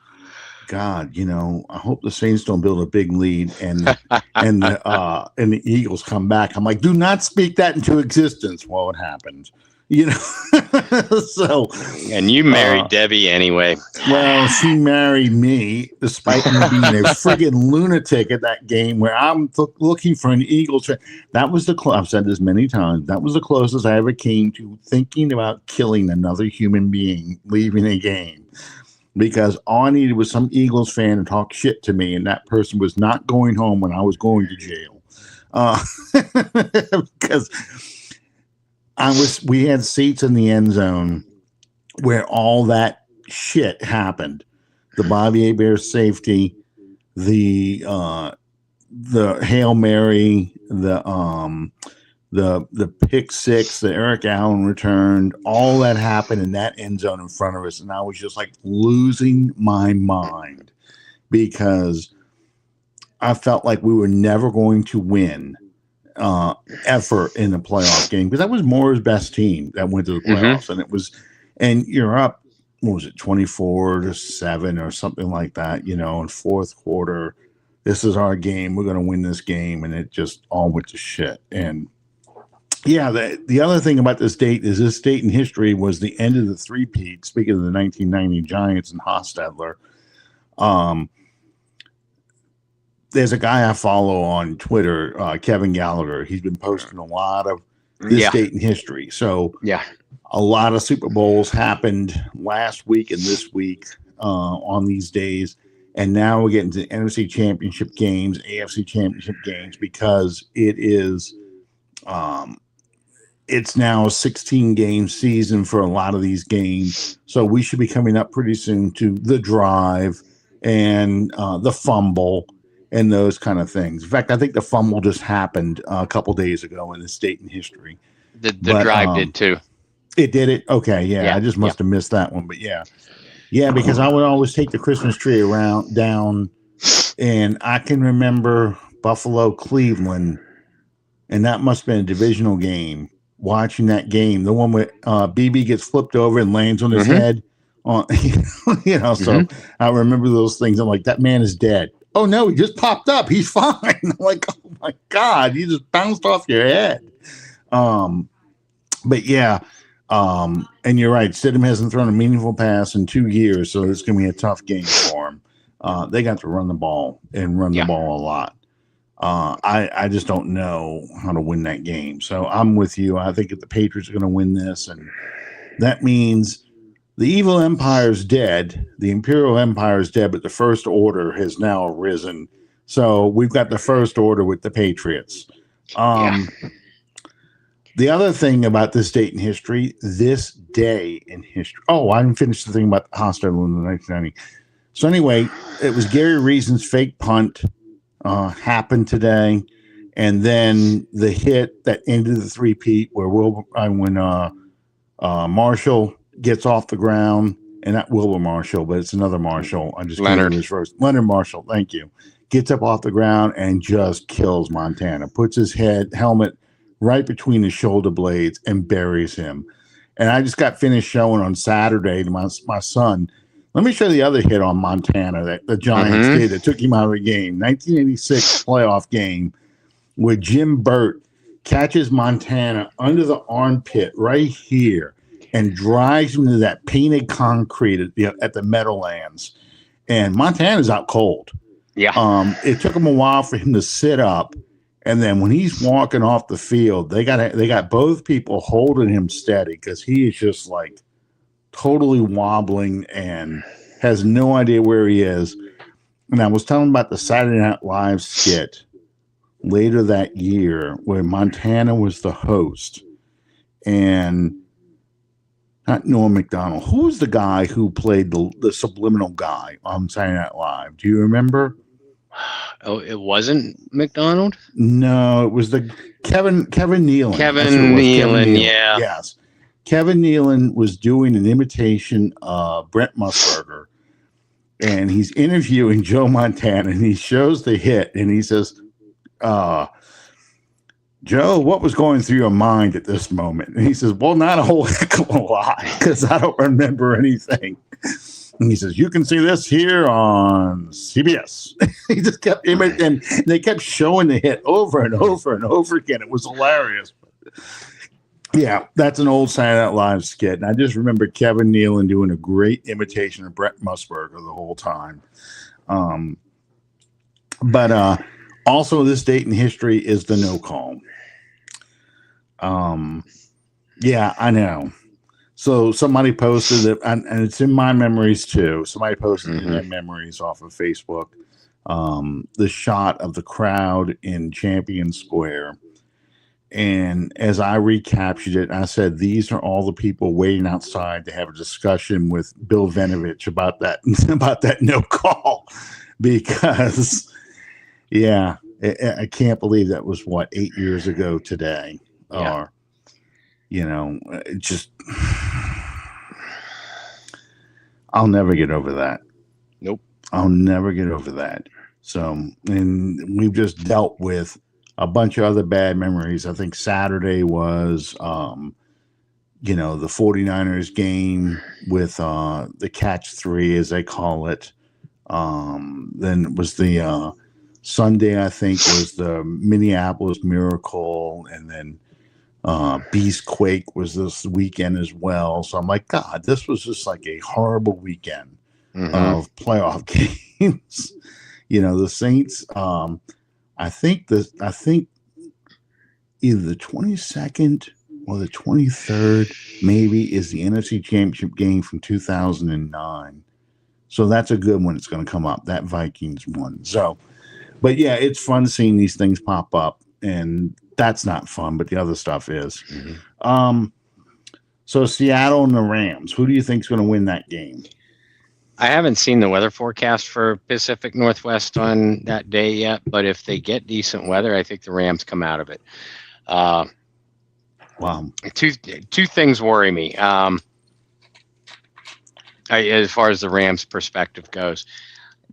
God, I hope the Saints don't build a big lead and the Eagles come back. I'm like, do not speak that into existence. Well, it happened. So. And you married Debbie anyway. Well, she married me despite me being a friggin' lunatic at that game where I'm looking for an Eagles. That was I've said this many times. That was the closest I ever came to thinking about killing another human being leaving a game. Because all I needed was some Eagles fan to talk shit to me, and that person was not going home when I was going to jail. Because we had seats in the end zone where all that shit happened. The Bobby Hebert safety, the Hail Mary, the pick six, the Eric Allen returned, all that happened in that end zone in front of us, and I was just like losing my mind because I felt like we were never going to win ever in the playoff game, because that was Moore's best team that went to the playoffs, and you're up, what was it, 24-7 or something like that, in fourth quarter. This is our game. We're going to win this game, and it just all went to shit. And yeah, the other thing about this date is this date in history was the end of the three-peat. Speaking of the 1990 Giants and Hostetler, there's a guy I follow on Twitter, Kevin Gallagher. He's been posting a lot of this date in history. So a lot of Super Bowls happened last week and this week on these days. And now we're getting to NFC Championship games, AFC Championship games, because it is it's now a 16-game season for a lot of these games. So we should be coming up pretty soon to the drive and the fumble and those kind of things. In fact, I think the fumble just happened a couple days ago in this date in history. The drive did too. It did it? Okay, yeah. I just must have missed that one, but yeah. Yeah, because I would always take the Christmas tree down, and I can remember Buffalo, Cleveland, and that must have been a divisional game. Watching that game, the one where BB gets flipped over and lands on his head, so I remember those things. I'm like, that man is dead. Oh no, he just popped up. He's fine. I'm like, oh my God, he just bounced off your head. But yeah. And you're right. Stidham hasn't thrown a meaningful pass in 2 years, so it's going to be a tough game for him. They got to run the ball and run the ball a lot. I just don't know how to win that game. So I'm with you. I think if the Patriots are going to win this, and that means the evil empire is dead. The Imperial Empire is dead, but the First Order has now arisen. So we've got the First Order with the Patriots. The other thing about this date in history, this day in history. Oh, I didn't finish the thing about the hospital in the 1990. So anyway, it was Gary Reason's fake punt happened today, and then the hit that ended the three-peat where Marshall gets off the ground, and not Wilbur Marshall, but it's another Marshall. I just Leonard his first. Leonard Marshall, thank you. Gets up off the ground and just kills Montana. Puts his helmet right between his shoulder blades and buries him. And I just got finished showing on Saturday to my son. Let me show you the other hit on Montana that the Giants did that took him out of the game. 1986 playoff game where Jim Burt catches Montana under the armpit right here and drives him to that painted concrete at the Meadowlands. And Montana's out cold. Yeah. It took him a while for him to sit up. And then when he's walking off the field, they got both people holding him steady because he is just like totally wobbling and has no idea where he is. And I was telling about the Saturday Night Live skit later that year where Montana was the host, and not Norm Macdonald. Who was the guy who played the subliminal guy on Saturday Night Live? Do you remember? Oh, it wasn't McDonald? No, it was the Kevin Nealon. Kevin Nealon, yeah. Yes. Kevin Nealon was doing an imitation of Brent Musburger, and he's interviewing Joe Montana, and he shows the hit, and he says, Joe, what was going through your mind at this moment? And he says, well, not a whole heck of a lot, because I don't remember anything. And he says, you can see this here on CBS. He just kept and they kept showing the hit over and over and over again. It was hilarious. Yeah, that's an old Saturday Night Live skit. And I just remember Kevin Nealon doing a great imitation of Brent Musburger the whole time. But also this date in history is the no call. Yeah, I know. So somebody posted it, and it's in my memories too. Somebody posted in their memories off of Facebook the shot of the crowd in Champion Square. And as I recaptured it, I said, these are all the people waiting outside to have a discussion with Bill Vinovich about that no call. because, yeah, I can't believe that was 8 years ago today. Yeah. Or, it just, I'll never get over that. Nope. I'll never get over that. So, and we've just dealt with a bunch of other bad memories. I think Saturday was, the 49ers game with the catch 3, as they call it. Then it was the Sunday, I think, was the Minneapolis Miracle. And then Beast Quake was this weekend as well. So I'm like, God, this was just like a horrible weekend of playoff games. The Saints, I think either the 22nd or the 23rd maybe is the NFC Championship game from 2009. So that's a good one. It's going to come up, that Vikings one. So, but yeah, it's fun seeing these things pop up, and that's not fun, but the other stuff is. So Seattle and the Rams, who do you think is going to win that game? I haven't seen the weather forecast for Pacific Northwest on that day yet, but if they get decent weather, I think the Rams come out of it. Wow. Two things worry me. As far as the Rams' perspective goes,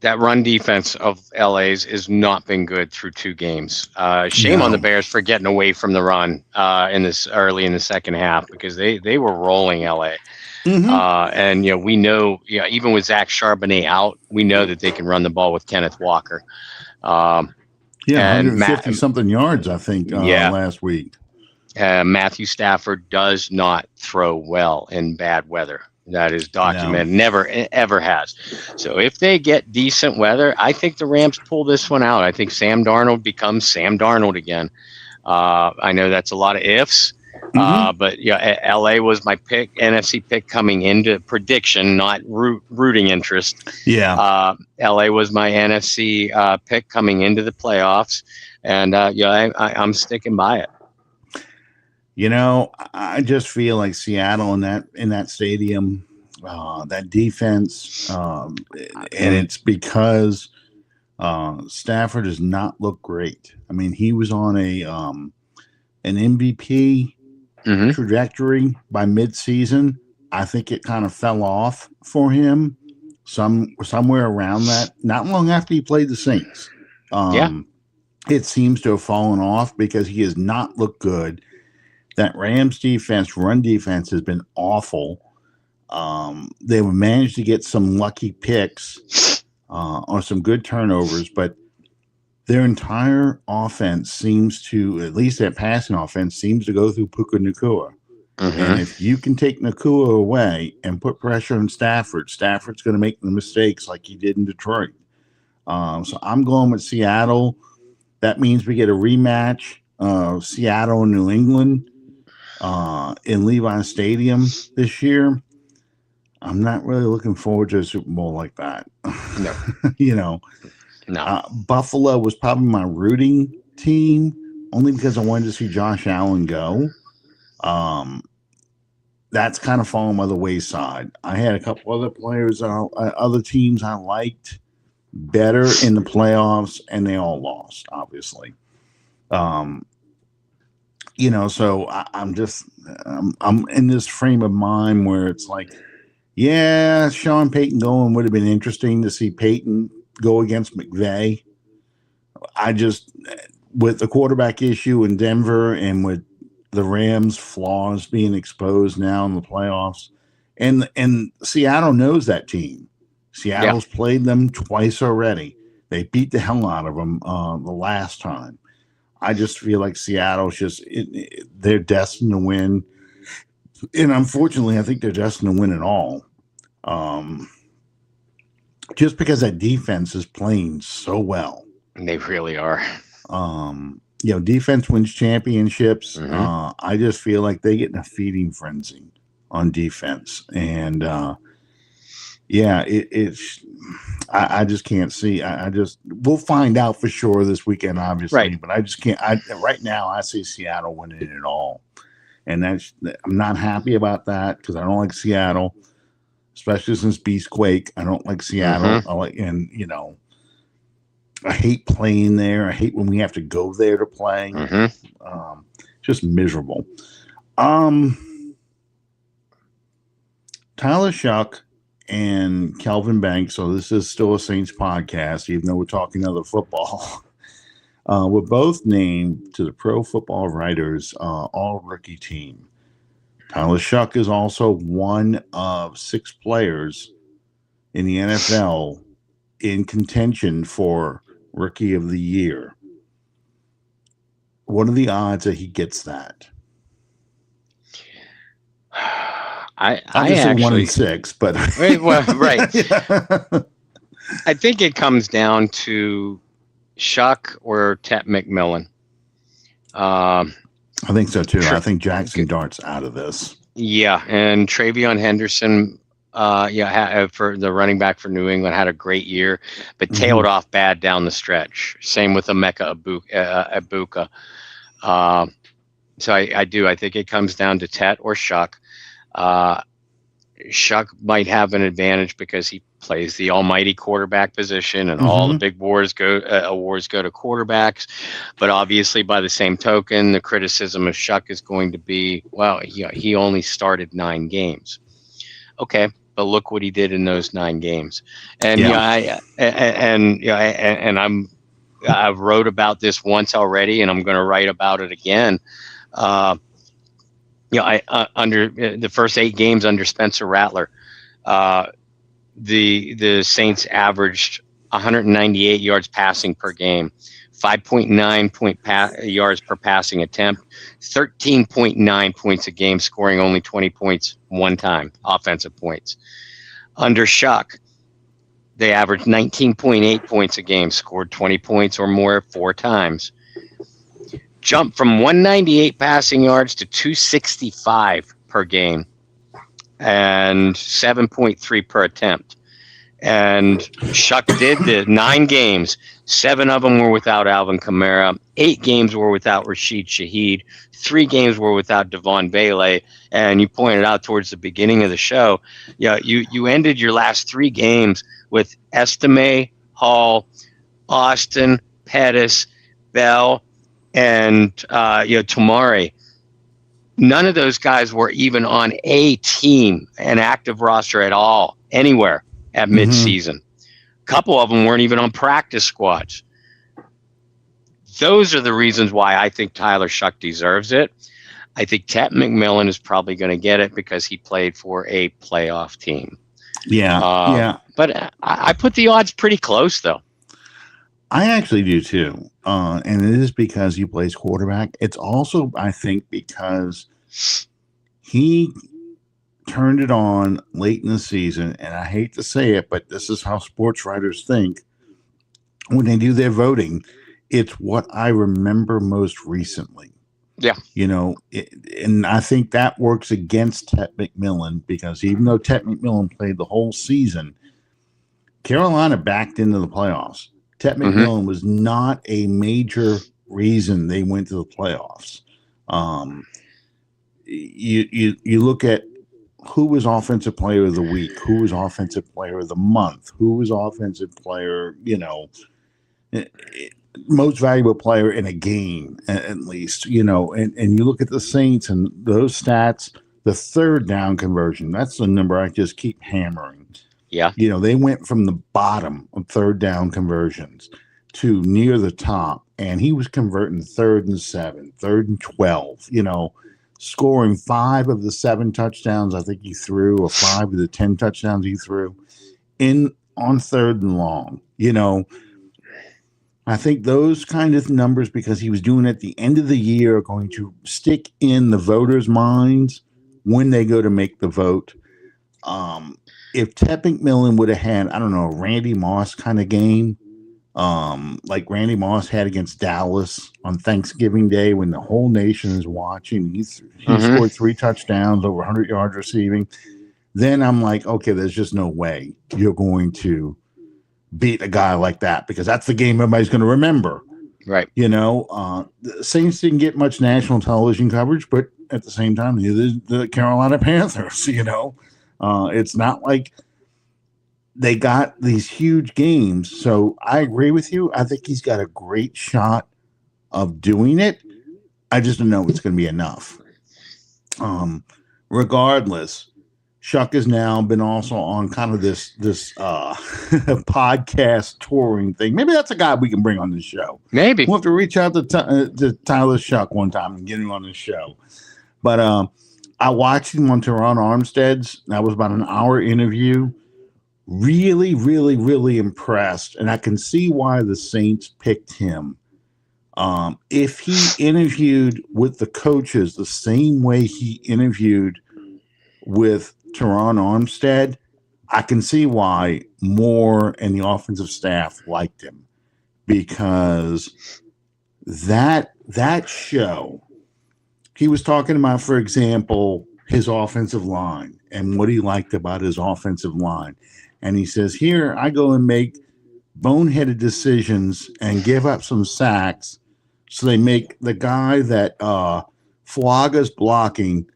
that run defense of LA's has not been good through 2 games. Shame on the Bears for getting away from the run early in the second half, because they were rolling LA. And we know, even with Zach Charbonnet out, we know that they can run the ball with Kenneth Walker. 150 something yards, I think, last week. Matthew Stafford does not throw well in bad weather. That is documented. No. Never, ever has. So if they get decent weather, I think the Rams pull this one out. I think Sam Darnold becomes Sam Darnold again. I know that's a lot of ifs, but LA was my pick, NFC pick coming into prediction, not rooting interest. Yeah. LA was my NFC pick coming into the playoffs, and I'm sticking by it. I just feel like Seattle in that stadium, that defense, and it's because Stafford does not look great. I mean, he was on an MVP trajectory by midseason. I think it kind of fell off for him somewhere around that. Not long after he played the Saints, it seems to have fallen off because he has not looked good. That Rams defense, run defense, has been awful. They managed to get some lucky picks or some good turnovers, but their entire offense seems to, at least their passing offense, seems to go through Puka Nacua. And if you can take Nacua away and put pressure on Stafford's going to make the mistakes like he did in Detroit. So I'm going with Seattle. That means we get a rematch of Seattle and New England in Levi Stadium this year. I'm not really looking forward to a Super Bowl like that. No. No. Buffalo was probably my rooting team, only because I wanted to see Josh Allen go. That's kind of fallen by the wayside. I had a couple other players, other teams I liked better in the playoffs, and they all lost, obviously. So I'm in this frame of mind where it's like, yeah, Sean Payton going would have been interesting to see Payton go against McVay. With the quarterback issue in Denver and with the Rams' flaws being exposed now in the playoffs, and Seattle knows that team. Seattle's played them twice already. They beat the hell out of them the last time. I just feel like Seattle's they're destined to win. And unfortunately, I think they're destined to win it all. Just because that defense is playing so well. They really are. Defense wins championships. I just feel like they get in a feeding frenzy on defense. And I just can't see. We'll find out for sure this weekend, obviously. Right. But I just can't. Right now, I see Seattle winning it all, and I'm not happy about that because I don't like Seattle, especially since Beast Quake. I don't like Seattle. I hate playing there. I hate when we have to go there to play. Just miserable. Tyler Shough and Kelvin Banks. So this is still a Saints podcast, even though we're talking other football. Were both named to the Pro Football Writers All-Rookie team. Tyler Shough is also one of 6 players in the NFL in contention for Rookie of the Year. What are the odds that he gets that? I actually 1 in 6, but right. I think it comes down to Shough or Tet McMillian. I think so too. I think Jaxon Dart's out of this. Yeah, and TreVeyon Henderson, for the running back for New England, had a great year, but tailed off bad down the stretch. Same with Emeka Egbuka. So I think it comes down to Tet or Shough. Shough might have an advantage because he plays the almighty quarterback position, and all the big awards go to quarterbacks. But obviously, by the same token, the criticism of Shough is going to be, well, he only started 9 games. Okay, but look what he did in those 9 games. And I've wrote about this once already, and I'm going to write about it again. Under the first 8 games under Spencer Rattler, the Saints averaged 198 yards passing per game, 5.9 yards per passing attempt, 13.9 points a game, scoring only 20 points one time, offensive points. Under Shough, they averaged 19.8 points a game, scored 20 points or more 4 times. Jumped from 198 passing yards to 265 per game and 7.3 per attempt. And Shough did the 9 games. 7 of them were without Alvin Kamara. 8 games were without Rashid Shaheed. 3 games were without Devon Bailey. And you pointed out towards the beginning of the show, you ended your last 3 games with Estime, Hall, Austin, Pettis, Bell, and Tomari. None of those guys were even on a team, an active roster at all, anywhere at midseason. A couple of them weren't even on practice squads. Those are the reasons why I think Tyler Shough deserves it. I think Tet McMillian is probably going to get it because he played for a playoff team. But I put the odds pretty close, though. I actually do too. And it is because he plays quarterback. It's also, I think, because he turned it on late in the season. And I hate to say it, but this is how sports writers think when they do their voting. It's what I remember most recently. Yeah. And I think that works against Tet McMillian because even though Tet McMillian played the whole season, Carolina backed into the playoffs. Tet McMillian was not a major reason they went to the playoffs. You look at who was offensive player of the week, who was offensive player of the month, who was offensive player, most valuable player in a game, at least, and you look at the Saints and those stats, the 3rd down conversion, that's the number I just keep hammering. Yeah. They went from the bottom of 3rd down conversions to near the top, and he was converting 3rd and 7, 3rd and 12, scoring 5 of the 7 touchdowns I think he threw, or 5 of the 10 touchdowns he threw on 3rd and long. I think those kind of numbers, because he was doing it at the end of the year, are going to stick in the voters' minds when they go to make the vote. If Tet McMillian would have had, I don't know, a Randy Moss kind of game, like Randy Moss had against Dallas on Thanksgiving Day when the whole nation is watching, he scored 3 touchdowns, over 100 yards receiving, then I'm like, okay, there's just no way you're going to beat a guy like that because that's the game everybody's going to remember. Right. The Saints didn't get much national television coverage, but at the same time, the Carolina Panthers, it's not like they got these huge games. So I agree with you. I think he's got a great shot of doing it. I just don't know if it's going to be enough. Regardless, Shough has now been also on kind of this podcast touring thing. Maybe that's a guy we can bring on the show. Maybe we'll have to reach out to Tyler Shough one time and get him on the show. But I watched him on Teron Armstead's. That was about an hour interview. Really, really, really impressed, and I can see why the Saints picked him. If he interviewed with the coaches the same way he interviewed with Teron Armstead, I can see why Moore and the offensive staff liked him, because that show, he was talking about, for example, his offensive line and what he liked about his offensive line. And he says, here, I go and make boneheaded decisions and give up some sacks. So they make the guy that Fuaga's blocking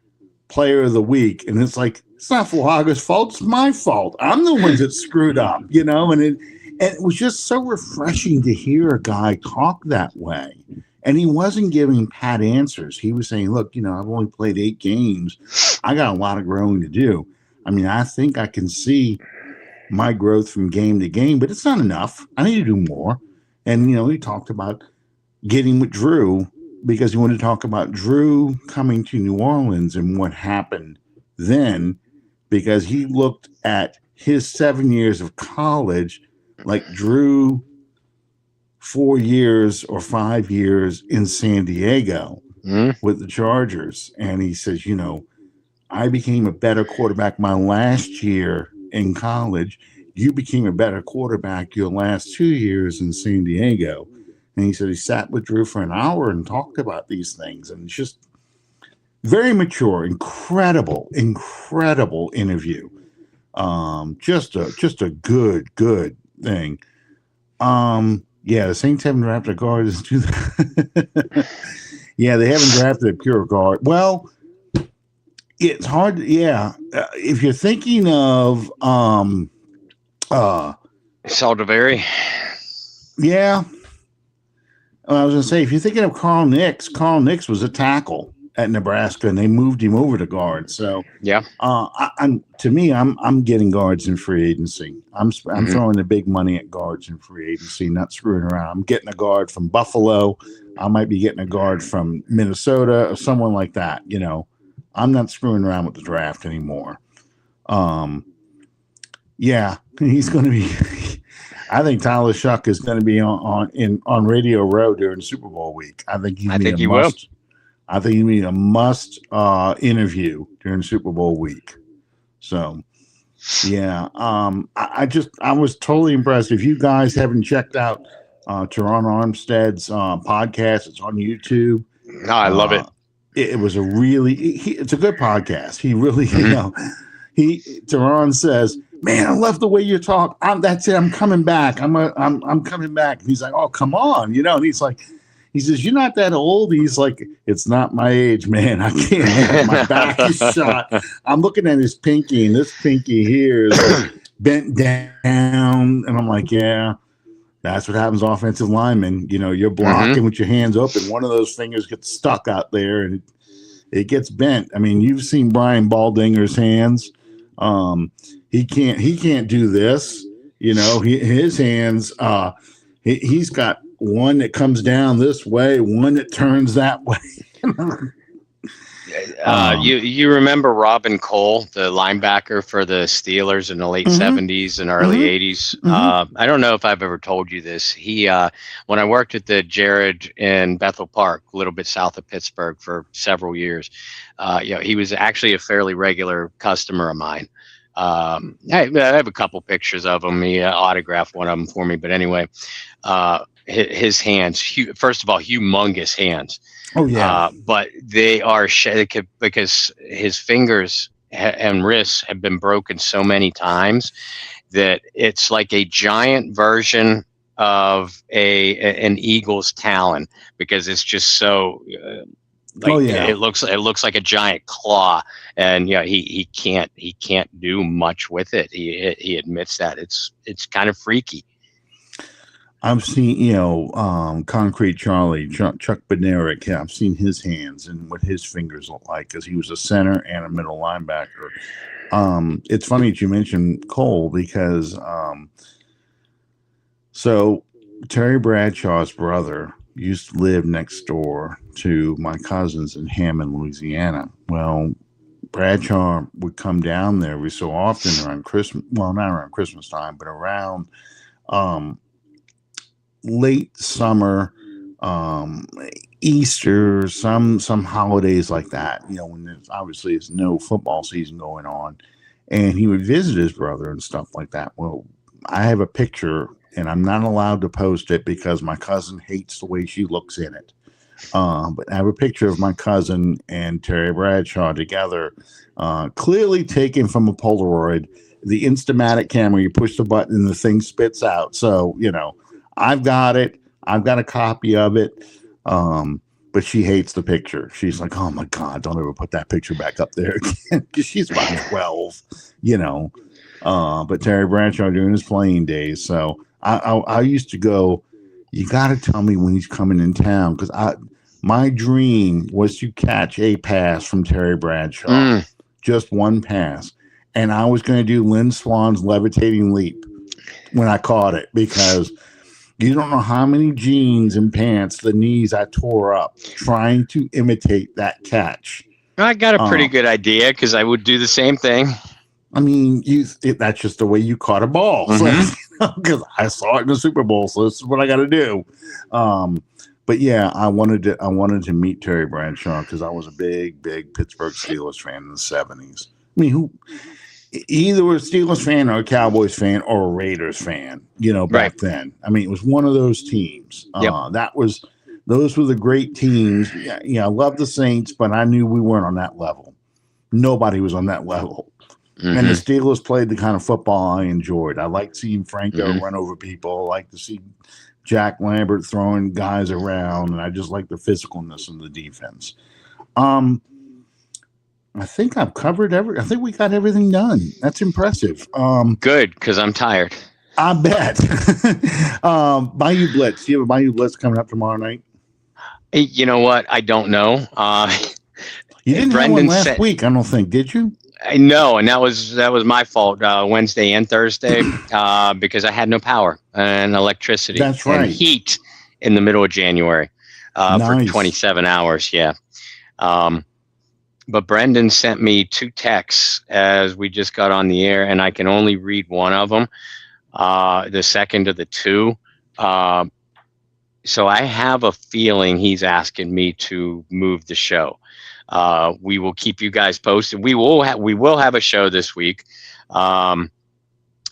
player of the week. And it's like, it's not Fuaga's fault. It's my fault. I'm the one that screwed up, you know? And it was just so refreshing to hear a guy talk that way. And he wasn't giving pat answers. He was saying, look, you know, I've only played 8 games. I got a lot of growing to do. I mean, I think I can see my growth from game to game, but it's not enough. I need to do more. And, you know, he talked about getting with Drew because he wanted to talk about Drew coming to New Orleans and what happened then, because he looked at his 7 years of college like Drew 4 years or 5 years in San Diego with the Chargers. And he says, you know, I became a better quarterback my last year in college. You became a better quarterback your last 2 years in San Diego. And he said he sat with Drew for an hour and talked about these things. And it's just very mature, incredible interview. Just a good thing. Yeah, the Saints haven't drafted a guard. Yeah, they haven't drafted a pure guard. Well, it's hard. Yeah, if you're thinking of Saldivari. Yeah. I was going to say, if you're thinking of Carl Nix was a tackle at Nebraska, and they moved him over to guard. So yeah, I'm getting guards in free agency. I'm throwing the big money at guards in free agency, not screwing around. I'm getting a guard from Buffalo. I might be getting a guard from Minnesota or someone like that. You know, I'm not screwing around with the draft anymore. Yeah, he's going to be. I think Tyler Shough is going to be on Radio Row during Super Bowl week. I think he will. I think he'd be a must interview during Super Bowl week. So, yeah, I was totally impressed. If you guys haven't checked out Teron Armstead's podcast, it's on YouTube. No, I love it. It was it's a good podcast. He really, you know, Teron says, man, I love the way you talk. That's it. I'm coming back. I'm coming back. And he's like, oh, come on, you know. And he says, you're not that old. He's like, it's not my age, man. I can't. My back is shot. I'm looking at his pinky, and this pinky here is like bent down. And I'm like, yeah, that's what happens to offensive linemen. You know, you're blocking with your hands open. One of those fingers gets stuck out there, and it gets bent. I mean, you've seen Brian Baldinger's hands. He can't do this, you know. His hands. He's got one that comes down this way, one that turns that way. You remember Robin Cole, the linebacker for the Steelers in the late 70s and early 80s? I don't know if I've ever told you this. He, when I worked at the Jared in Bethel Park, a little bit south of Pittsburgh for several years, he was actually a fairly regular customer of mine. I have a couple pictures of him. He autographed one of them for me. But anyway, his hands, first of all, humongous hands. Oh, yeah. But they are because his fingers and wrists have been broken so many times that it's like a giant version of an eagle's talon, because it's just so It looks like a giant claw, and he can't do much with it. He admits that it's kind of freaky. I've seen, Concrete Charlie, Chuck Bednarik. Yeah, I've seen his hands and what his fingers look like because he was a center and a middle linebacker. It's funny that you mentioned Cole because so Terry Bradshaw's brother used to live next door to my cousins in Hammond, Louisiana. Well, Bradshaw would come down there every so often around Christmas. Well, not around Christmas time, but around late summer, Easter, some holidays like that, when there's obviously it's no football season going on, and he would visit his brother and stuff like that. Well, I have a picture and I'm not allowed to post it because my cousin hates the way she looks in it. But I have a picture of my cousin and Terry Bradshaw together, clearly taken from a Polaroid, the Instamatic camera. You push the button and the thing spits out. So, I've got it. I've got a copy of it. But she hates the picture. She's like, oh my God, don't ever put that picture back up there again. Because she's about 12, But Terry Bradshaw during his playing days. So I used to go, you got to tell me when he's coming in town. Because my dream was to catch a pass from Terry Bradshaw. Just one pass. And I was going to do Lynn Swan's levitating leap when I caught it, because you don't know how many jeans and pants, the knees I tore up trying to imitate that catch. I got a pretty good idea because I would do the same thing. I mean, that's just the way you caught a ball. Because I saw it in the Super Bowl, so this is what I got to do. But yeah, I wanted to meet Terry Bradshaw because I was a big Pittsburgh Steelers fan in the 70s. I mean, either a Steelers fan or a Cowboys fan or a Raiders fan, back then. I mean, it was one of those teams. Those were the great teams. Yeah, I love the Saints, but I knew we weren't on that level. Nobody was on that level. And the Steelers played the kind of football I enjoyed. I liked seeing Franco run over people. I liked to see Jack Lambert throwing guys around, and I just like the physicalness of the defense. I think I've covered I think we got everything done. That's impressive. Good, because I'm tired. I bet. Bayou Blitz. Do you have a Bayou Blitz coming up tomorrow night? Hey, you know what? I don't know. You didn't have one last week, I don't think, did you? No, and that was my fault. Wednesday and Thursday, because I had no power and electricity. That's right. And heat in the middle of January for 27 hours. Yeah. But Brendan sent me 2 texts as we just got on the air, and I can only read one of them, the second of the 2. So I have a feeling he's asking me to move the show. We will keep you guys posted. We will have a show this week. Alan,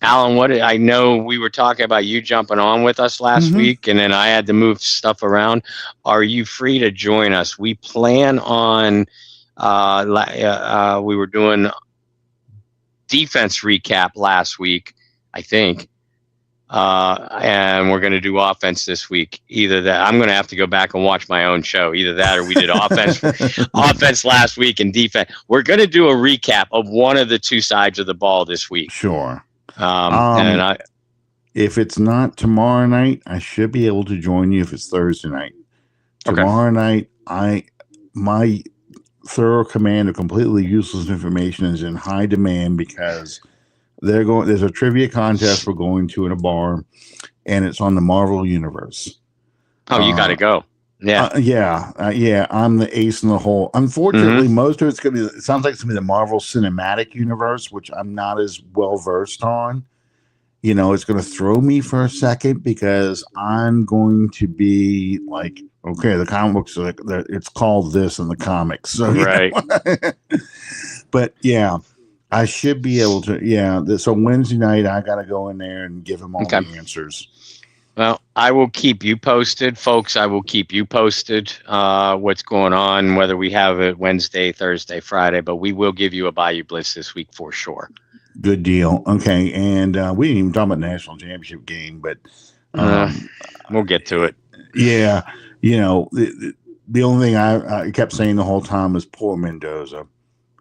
I know we were talking about you jumping on with us last week, and then I had to move stuff around. Are you free to join us? We plan on we were doing defense recap last week, I think. And we're going to do offense this week. Either that, I'm going to have to go back and watch my own show. Either that, or we did offense last week and defense. We're going to do a recap of one of the 2 sides of the ball this week. Sure. And if it's not tomorrow night, I should be able to join you if it's Thursday night. Tomorrow night, my thorough command of completely useless information is in high demand because there's a trivia contest we're going to in a bar, and it's on the Marvel universe. Oh, you got to go. Yeah. Yeah. I'm the ace in the hole. Unfortunately, most of it's going to be, it sounds like it's going to be the Marvel Cinematic Universe, which I'm not as well versed on. It's going to throw me for a second because I'm going to be like, okay, the comic books are it's called this in the comics. So, right. But yeah, I should be able to. Yeah. So Wednesday night, I got to go in there and give him all the answers. Well, I will keep you posted, folks. I will keep you posted what's going on, whether we have it Wednesday, Thursday, Friday, but we will give you a Bayou Blitz this week for sure. Good deal. Okay. And we didn't even talk about national championship game, but we'll get to it. Yeah. the only thing I kept saying the whole time was poor Mendoza.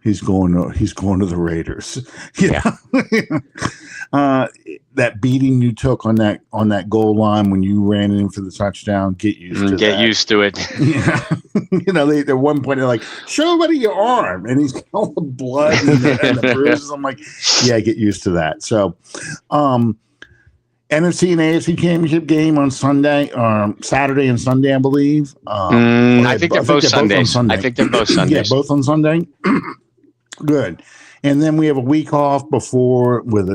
He's going to the Raiders. Yeah. That beating you took on that goal line when you ran in for the touchdown. Get used to Get used to it. Yeah. They at one point they're like, show buddy your arm, and he's got all the blood and the bruises. I'm like, yeah, get used to that. So, NFC and AFC Championship game on Sunday, Saturday and Sunday, I believe. I think they're both Sundays. I think they're both Sundays. Yeah, both on Sunday. Good. And then we have a week off before with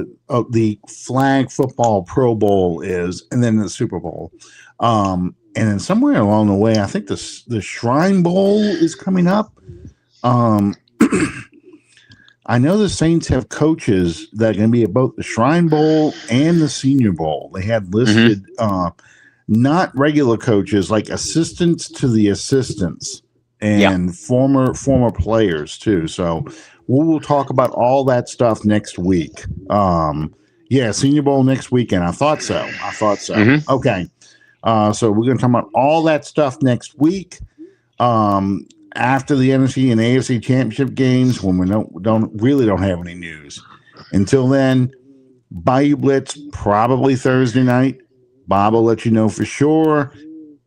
the flag football Pro Bowl is, and then the Super Bowl. And then somewhere along the way, I think the Shrine Bowl is coming up. I know the Saints have coaches that are going to be at both the Shrine Bowl and the Senior Bowl. They had listed not regular coaches, like assistants to the assistants and former players too. So we will talk about all that stuff next week. Senior Bowl next weekend. I thought so. Mm-hmm. Okay. So we're going to talk about all that stuff next week. After the NFC and AFC Championship games, when we don't have any news. Until then, Bayou Blitz probably Thursday night. Bob will let you know for sure.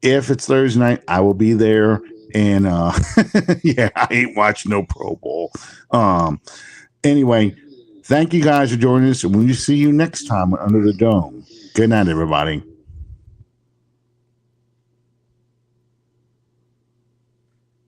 If it's Thursday night, I will be there. And I ain't watching no Pro Bowl. Anyway, thank you guys for joining us, and we'll see you next time Under the Dome. Good night, everybody.